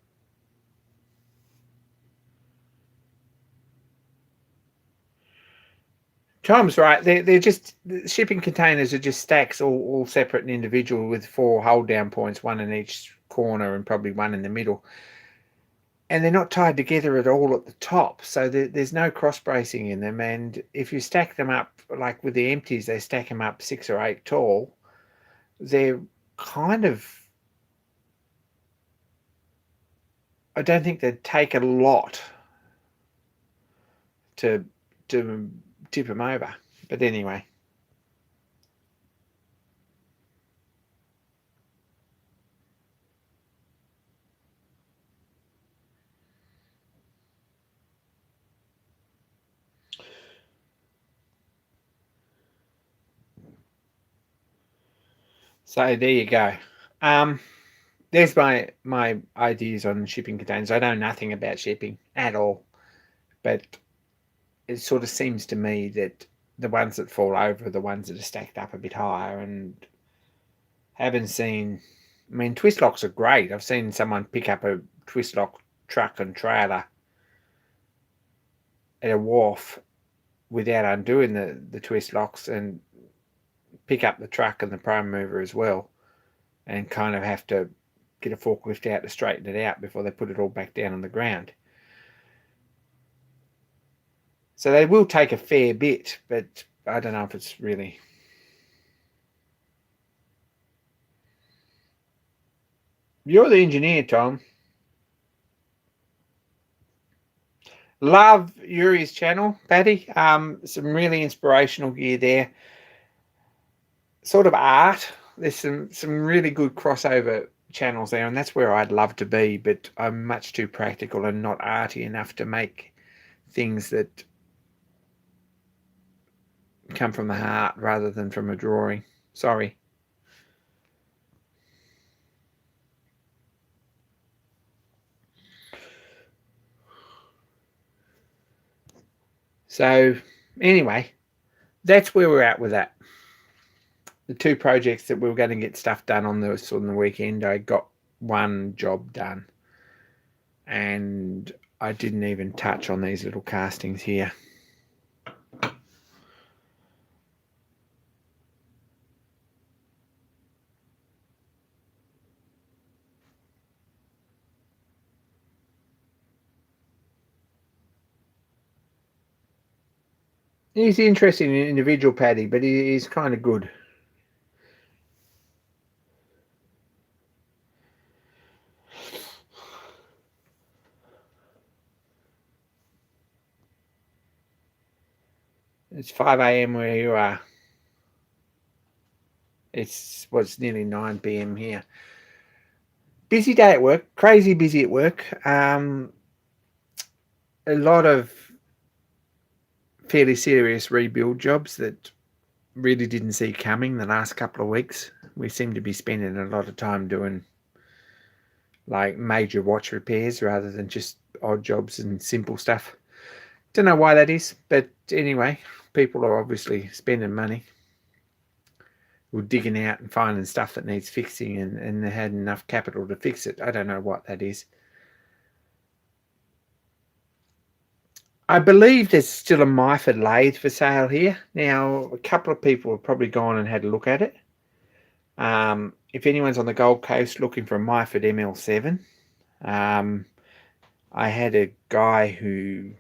Tom's right. They're just, shipping containers are just stacks, all separate and individual, with 4 hold down points, one in each corner and probably one in the middle. And they're not tied together at all at the top, so there's no cross bracing in them. And if you stack them up, like with the empties, they stack them up 6 or 8 tall, they're kind of, I don't think they'd take a lot to tip them over. But anyway. So there you go. There's my ideas on shipping containers. I know nothing about shipping at all, but it sort of seems to me that the ones that fall over are the ones that are stacked up a bit higher, and haven't seen. I mean, twist locks are great. I've seen someone pick up a twist lock truck and trailer at a wharf without undoing the twist locks, and pick up the truck and the prime mover as well, and kind of have to get a forklift out to straighten it out before they put it all back down on the ground. So they will take a fair bit, but I don't know if it's really. You're the engineer, Tom. Love Yuri's channel, Patty. Some really inspirational gear there. Sort of art. There's some really good crossover channels there, and that's where I'd love to be, but I'm much too practical and not arty enough to make things that come from the heart rather than from a drawing. Sorry. So anyway, that's where we're at with that. The 2 projects that we were going to get stuff done on the weekend, I got one job done, and I didn't even touch on these little castings here. He's interesting individual, Paddy, but he's kind of good. It's 5 a.m. where you are. It's nearly 9 p.m. here. Busy day at work, crazy busy at work. A lot of fairly serious rebuild jobs that really didn't see coming the last couple of weeks. We seem to be spending a lot of time doing like major watch repairs rather than just odd jobs and simple stuff. Don't know why that is, but anyway, people are obviously spending money. We're digging out and finding stuff that needs fixing, and they had enough capital to fix it. I don't know what that is. I believe there's still a Myford lathe for sale here. Now, a couple of people have probably gone and had a look at it. if anyone's on the Gold Coast looking for a Myford ML7, I had a guy who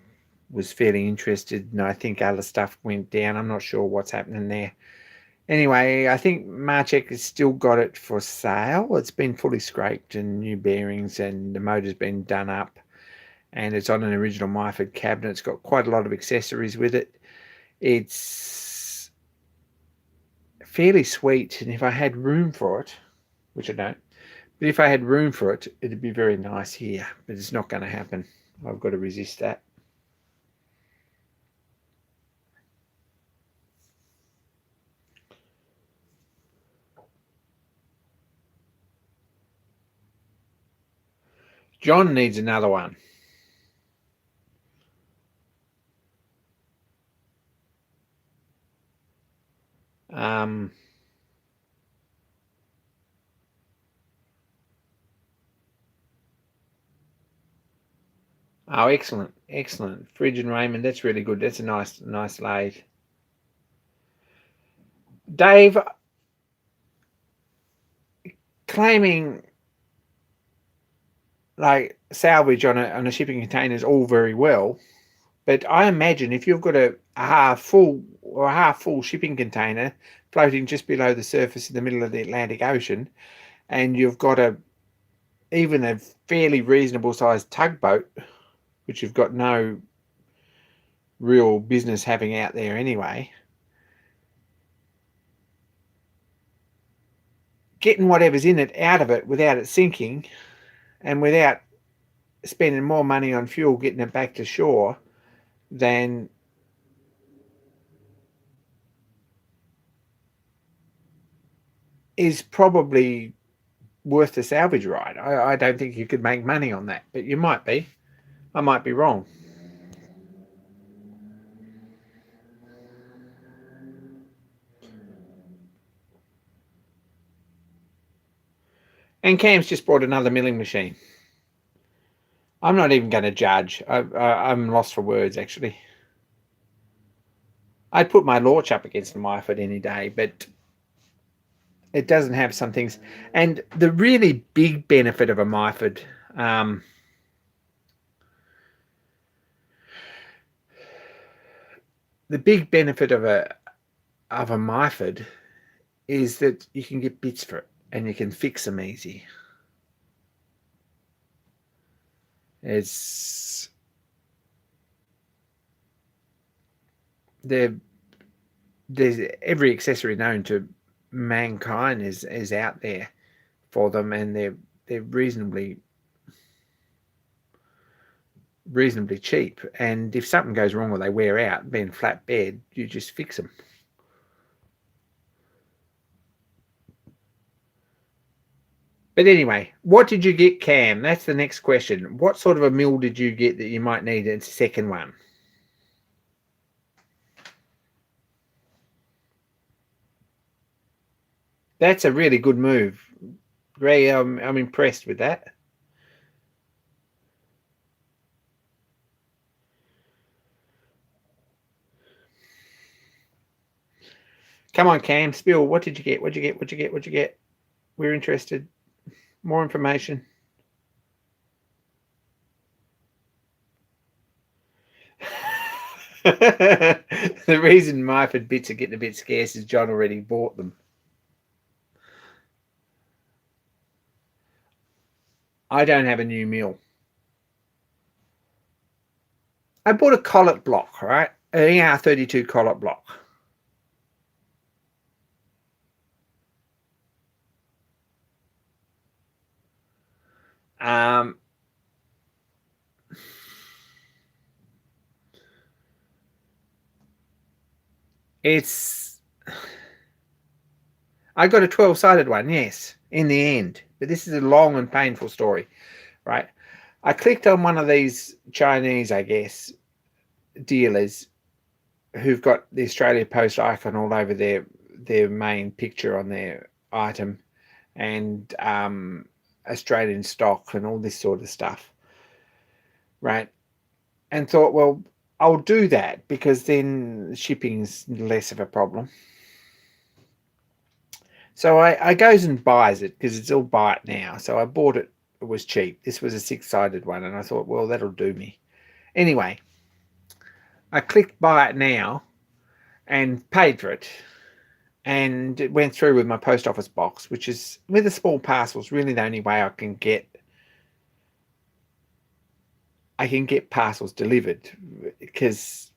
was fairly interested, and I think other stuff went down. I'm not sure what's happening there. Anyway, I think Marcheck has still got it for sale. It's been fully scraped and new bearings, and the motor's been done up, and it's on an original Myford cabinet. It's got quite a lot of accessories with it. It's fairly sweet, and if I had room for it, which I don't, but if I had room for it, it'd be very nice here, but it's not going to happen. I've got to resist that. John needs another one. Oh, excellent, excellent. Fridge and Raymond, that's really good. That's a nice lathe. Dave, claiming like salvage on a shipping container is all very well, but I imagine if you've got a half full shipping container floating just below the surface in the middle of the Atlantic Ocean, and you've got even a fairly reasonable sized tugboat, which you've got no real business having out there anyway, getting whatever's in it out of it without it sinking and without spending more money on fuel getting it back to shore than is probably worth the salvage ride. I don't think you could make money on that, but you might be. I might be wrong. And Cam's just bought another milling machine. I'm not even going to judge. I'm lost for words, actually. I'd put my Lorch up against the Myford any day, but it doesn't have some things. And the really big benefit of a Myford, the big benefit of a Myford is that you can get bits for it and you can fix them easy. There's every accessory known to mankind is out there for them, and they're reasonably cheap. And if something goes wrong or they wear out, being flat bed, you just fix them. But anyway, what did you get, Cam? That's the next question. What sort of a mill did you get that you might need a second one? That's a really good move, Ray. I'm impressed with that. Come on, Cam, spill. What did you get? What'd you get? What'd you get? What'd you get? We're interested. More information. The reason Myford bits are getting a bit scarce is John already bought them. I don't have a new mill. I bought a collet block, right? An ER32 collet block. I got a 12-sided one, yes, in the end. But this is a long and painful story, right? I clicked on one of these Chinese, I guess, dealers who've got the Australia Post icon all over their main picture on their item, and Australian stock and all this sort of stuff, right? And thought, well, I'll do that because then shipping's less of a problem. So I goes and buys it because it's all buy it now. So I bought it. It was cheap. This was a 6-sided one, and I thought, well, that'll do me. Anyway, I clicked buy it now and paid for it. And it went through with my post office box, which is, with the small parcels, really the only way I can get parcels delivered. Because,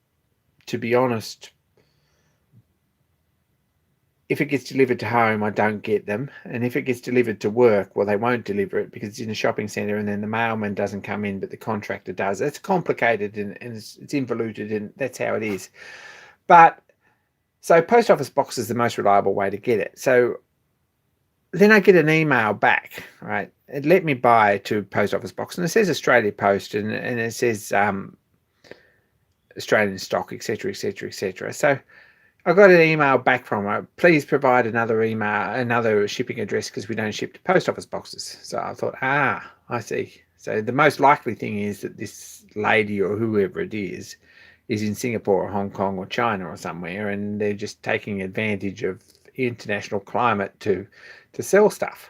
to be honest, if it gets delivered to home, I don't get them. And if it gets delivered to work, well, they won't deliver it because it's in a shopping centre, and then the mailman doesn't come in, but the contractor does. It's complicated, and it's involuted, and that's how it is. But so post office box is the most reliable way to get it. So then I get an email back, right? It let me buy to post office box, and it says Australia Post, and it says Australian stock, etc., etc., etc. So I got an email back from her. Please provide another shipping address because we don't ship to post office boxes. So I thought, I see. So the most likely thing is that this lady or whoever it is in Singapore or Hong Kong or China or somewhere, and they're just taking advantage of international climate to sell stuff.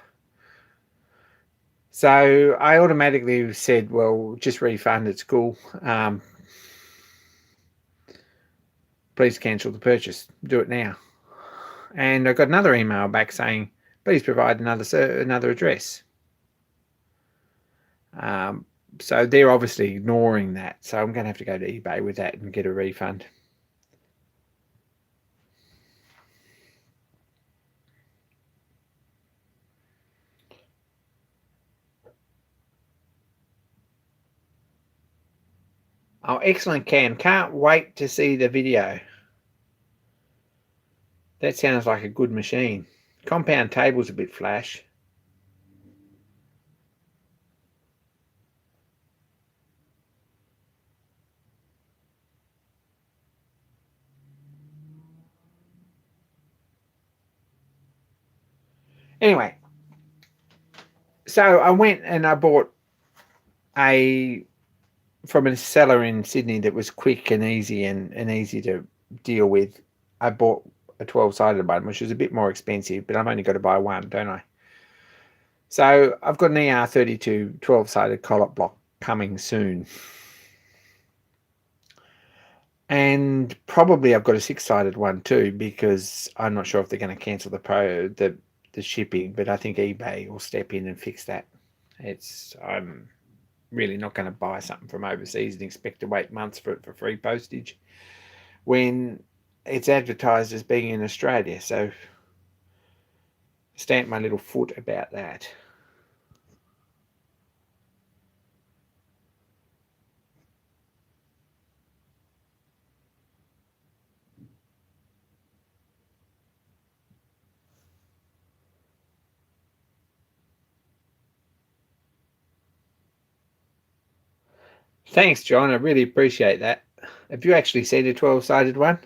So I automatically said, well, just refund, it's cool. Please cancel the purchase. Do it now. And I got another email back saying, please provide another address. So they're obviously ignoring that. So I'm going to have to go to eBay with that and get a refund. Oh, excellent, Cam. Can't wait to see the video. That sounds like a good machine. Compound table's a bit flash. Anyway, so I went and I bought from a seller in Sydney that was quick and easy and easy to deal with. I bought a 12-sided one, which is a bit more expensive, but I've only got to buy one, don't I? So I've got an ER32 12-sided collet block coming soon. And probably I've got a 6-sided one too, because I'm not sure if they're going to cancel the shipping, but I think eBay will step in and fix that. I'm really not going to buy something from overseas and expect to wait months for it for free postage when it's advertised as being in Australia. So stamp my little foot about that. Thanks, John. I really appreciate that. Have you actually seen a 12-sided one?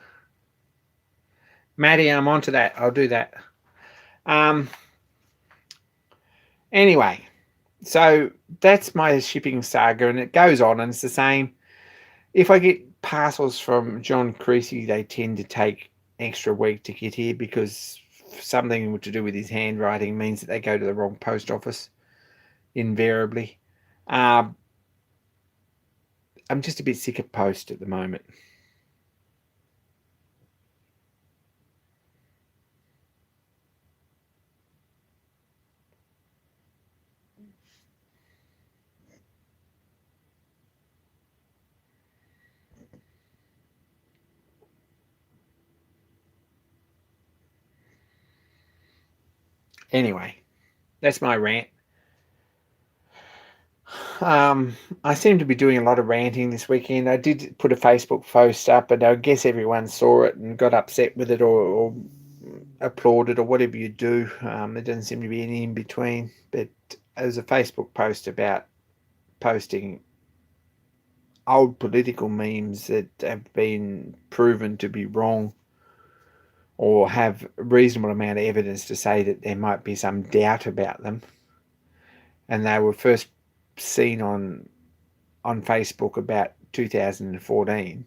Maddie, I'm onto that. I'll do that. Anyway, so that's my shipping saga, and it goes on, and it's the same. If I get parcels from John Creasy, they tend to take extra week to get here because something to do with his handwriting means that they go to the wrong post office invariably. I'm just a bit sick of post at the moment. Anyway, that's my rant. I seem to be doing a lot of ranting this weekend. I did put a Facebook post up, and I guess everyone saw it and got upset with it or applauded or whatever you do. There doesn't seem to be any in between. But there's a Facebook post about posting old political memes that have been proven to be wrong or have a reasonable amount of evidence to say that there might be some doubt about them. And they were first seen on Facebook about 2014.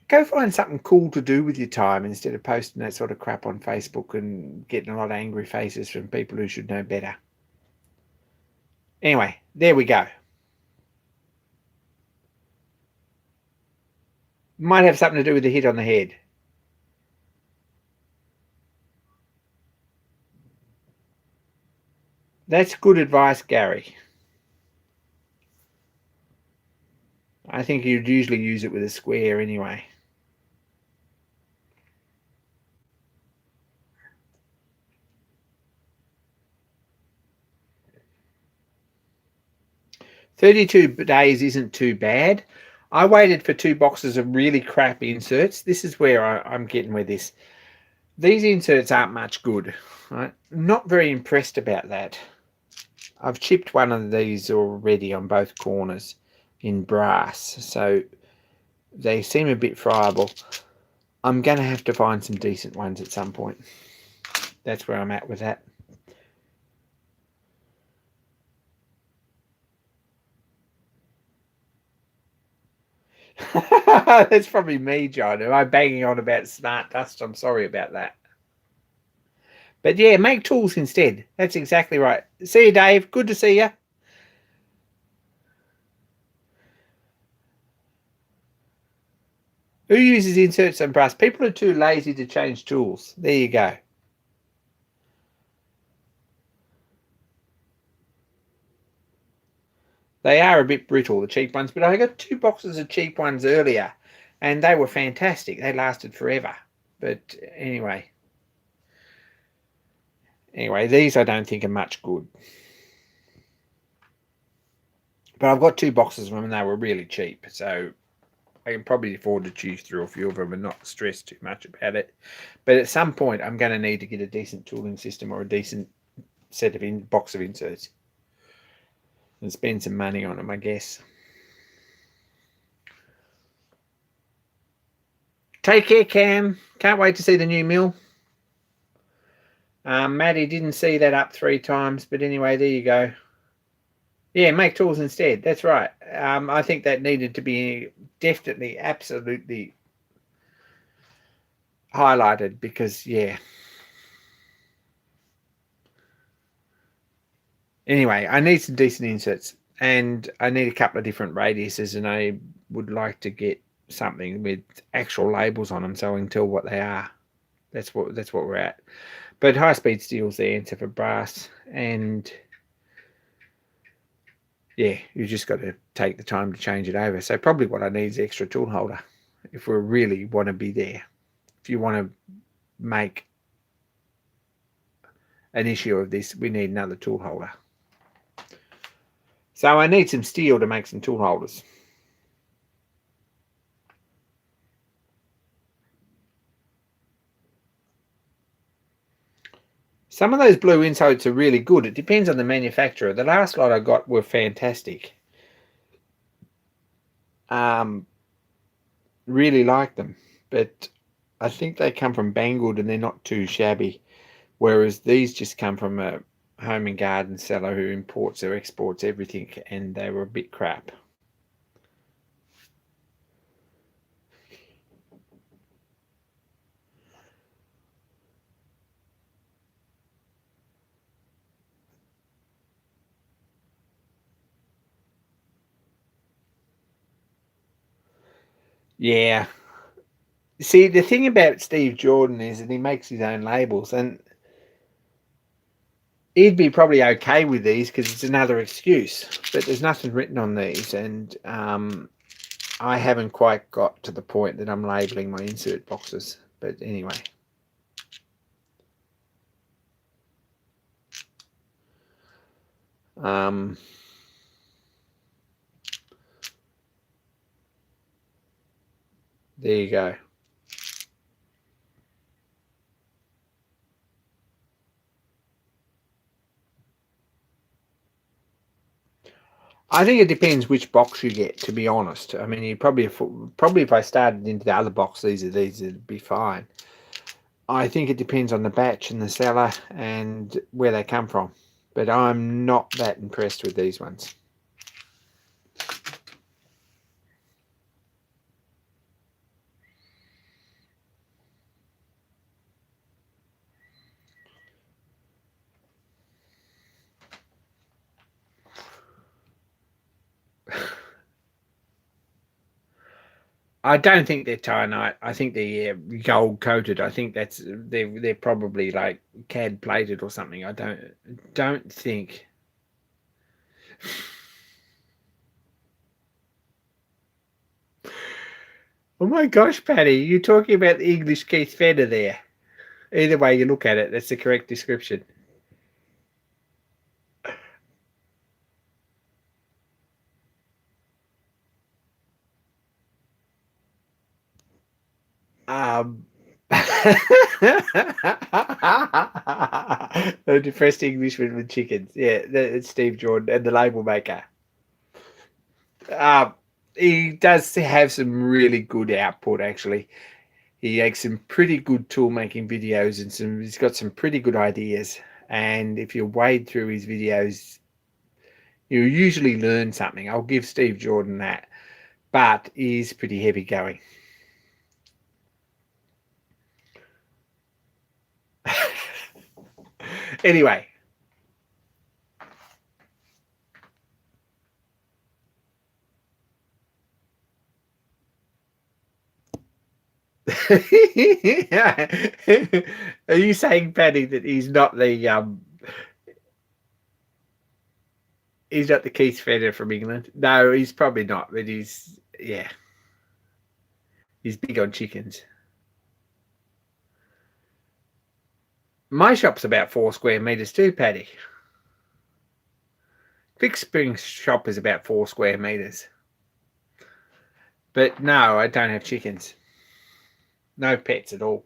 Go find something cool to do with your time instead of posting that sort of crap on Facebook and getting a lot of angry faces from people who should know better. Anyway, there we go. Might have something to do with the hit on the head. That's good advice, Gary. I think you'd usually use it with a square anyway. $32 isn't too bad. I waited for 2 boxes of really crap inserts. This is where I'm getting with this. These inserts aren't much good. Right? Not very impressed about that. I've chipped one of these already on both corners in brass, so they seem a bit friable. I'm going to have to find some decent ones at some point. That's where I'm at with that. That's probably me, John. Am I banging on about smart dust? I'm sorry about that. But yeah, make tools instead. That's exactly right. See you, Dave. Good to see you. Who uses inserts and brass? People are too lazy to change tools. There you go. They are a bit brittle, the cheap ones, but I got 2 boxes of cheap ones earlier, and they were fantastic. They lasted forever. But anyway, these I don't think are much good. But I've got 2 boxes of them, and they were really cheap, so I can probably afford to choose through a few of them and not stress too much about it. But at some point, I'm going to need to get a decent tooling system or a decent set of box of inserts and spend some money on them, I guess. Take care, Cam. Can't wait to see the new mill. Maddie didn't see that up 3 times, but anyway, there you go. Yeah, make tools instead. That's right. I think that needed to be definitely, absolutely highlighted because, yeah. Anyway, I need some decent inserts and I need a couple of different radiuses, and I would like to get something with actual labels on them so I can tell what they are. That's what we're at. But high-speed steel's the answer for brass, and yeah, you just got to take the time to change it over. So probably what I need is an extra tool holder if we really want to be there. If you want to make an issue of this, we need another tool holder. So I need some steel to make some tool holders. Some of those blue inserts are really good. It depends on the manufacturer. The last lot I got were fantastic. Really like them, but I think they come from Banggood and they're not too shabby. Whereas these just come from a home and garden seller who imports or exports everything, and they were a bit crap. Yeah. See, the thing about Steve Jordan is that he makes his own labels, and he'd be probably okay with these because it's another excuse. But there's nothing written on these, and I haven't quite got to the point that I'm labeling my insert boxes. But anyway. There you go. I think it depends which box you get, to be honest. I mean, you probably if I started into the other box, these would be fine. I think it depends on the batch and the seller and where they come from. But I'm not that impressed with these ones. I don't think they're Thai-night. I think they're gold coated. I think they're probably like CAD plated or something. I don't think. Oh my gosh, Patty, you're talking about the English Keith Feder there. Either way you look at it, that's the correct description. Um, the depressed Englishman with chickens. Yeah, it's Steve Jordan and the label maker. Um, he does have some really good output, actually. He makes some pretty good tool making videos and he's got some pretty good ideas. And if you wade through his videos, you usually learn something. I'll give Steve Jordan that, but he's pretty heavy going. Anyway. Are you saying, Paddy, that he's not the Keith Feder from England? No, he's probably not, but he's big on chickens. My shop's about 4 square meters too, Paddy. Quick Spring shop is about 4 square meters. But no, I don't have chickens. No pets at all.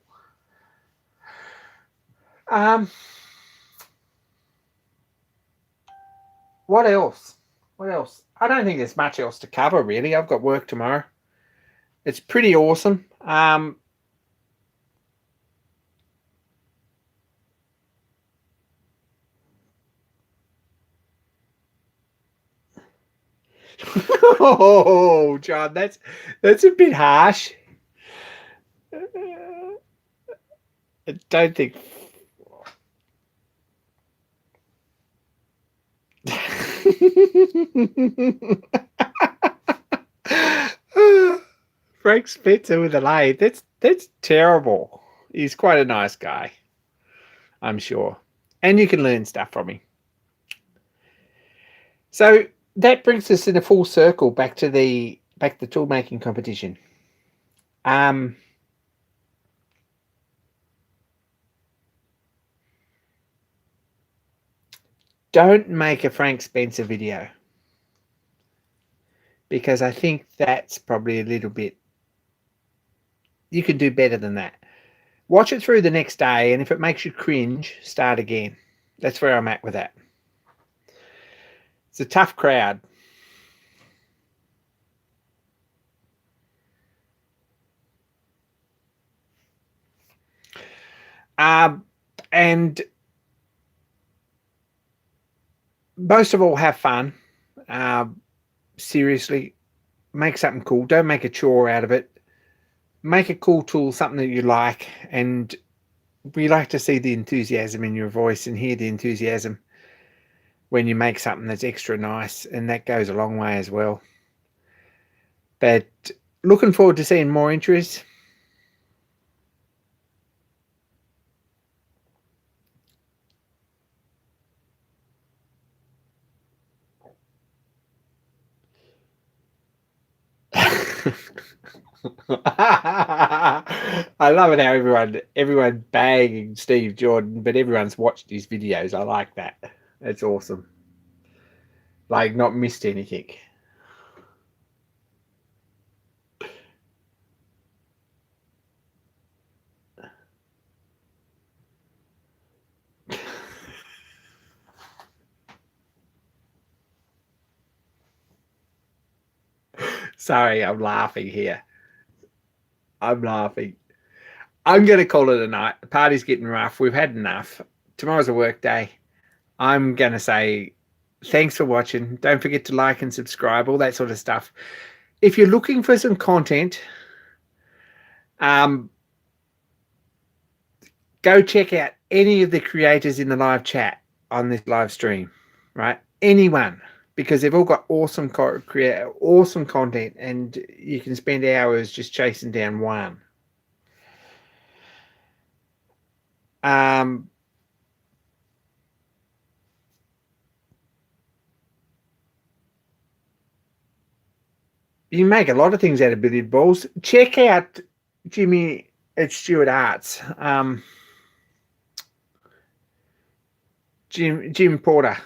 What else? What else? I don't think there's much else to cover, really. I've got work tomorrow. It's pretty awesome. Oh, John, that's a bit harsh. I don't think. Frank Spitzer with a lathe. That's terrible. He's quite a nice guy, I'm sure, and you can learn stuff from him. So that brings us in a full circle back to the tool making competition. Don't make a Frank Spencer video, because I think that's probably a little bit. You can do better than that. Watch it through the next day, and if it makes you cringe, start again. That's where I'm at with that. It's a tough crowd. And most of all, have fun. Seriously, make something cool. Don't make a chore out of it. Make a cool tool, something that you like, and we like to see the enthusiasm in your voice and hear the enthusiasm when you make something that's extra nice, and that goes a long way as well. But looking forward to seeing more entries. I love it how everyone bagging Steve Jordan, but everyone's watched his videos. I like that. That's awesome. Like, not missed anything. Sorry, I'm laughing here. I'm laughing. I'm going to call it a night. The party's getting rough. We've had enough. Tomorrow's a work day. I'm going to say thanks for watching. Don't forget to like and subscribe, all that sort of stuff. If you're looking for some content, go check out any of the creators in the live chat on this live stream, right? Anyone, because they've all got awesome awesome content, and you can spend hours just chasing down one. You can make a lot of things out of billiard balls. Check out Jimmy at Stewart Arts. Jim Porter.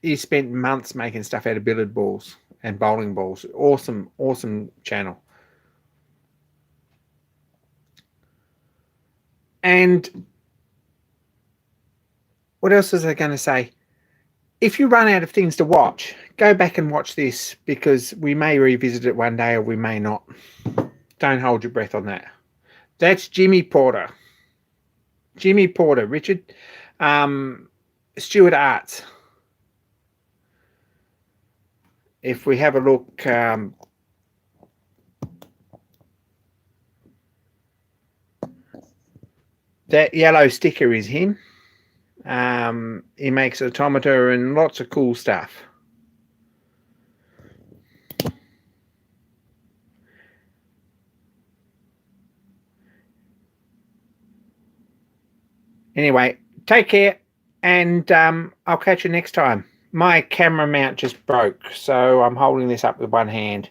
He's spent months making stuff out of billiard balls and bowling balls. Awesome channel. And what else was I going to say? If you run out of things to watch, go back and watch this, because we may revisit it one day or we may not. Don't hold your breath on that. That's Jimmy Porter. Jimmy Porter, Richard. Stewart Arts. If we have a look, that yellow sticker is him. He makes automata and lots of cool stuff. Anyway, take care, and I'll catch you next time. My camera mount just broke, so I'm holding this up with one hand.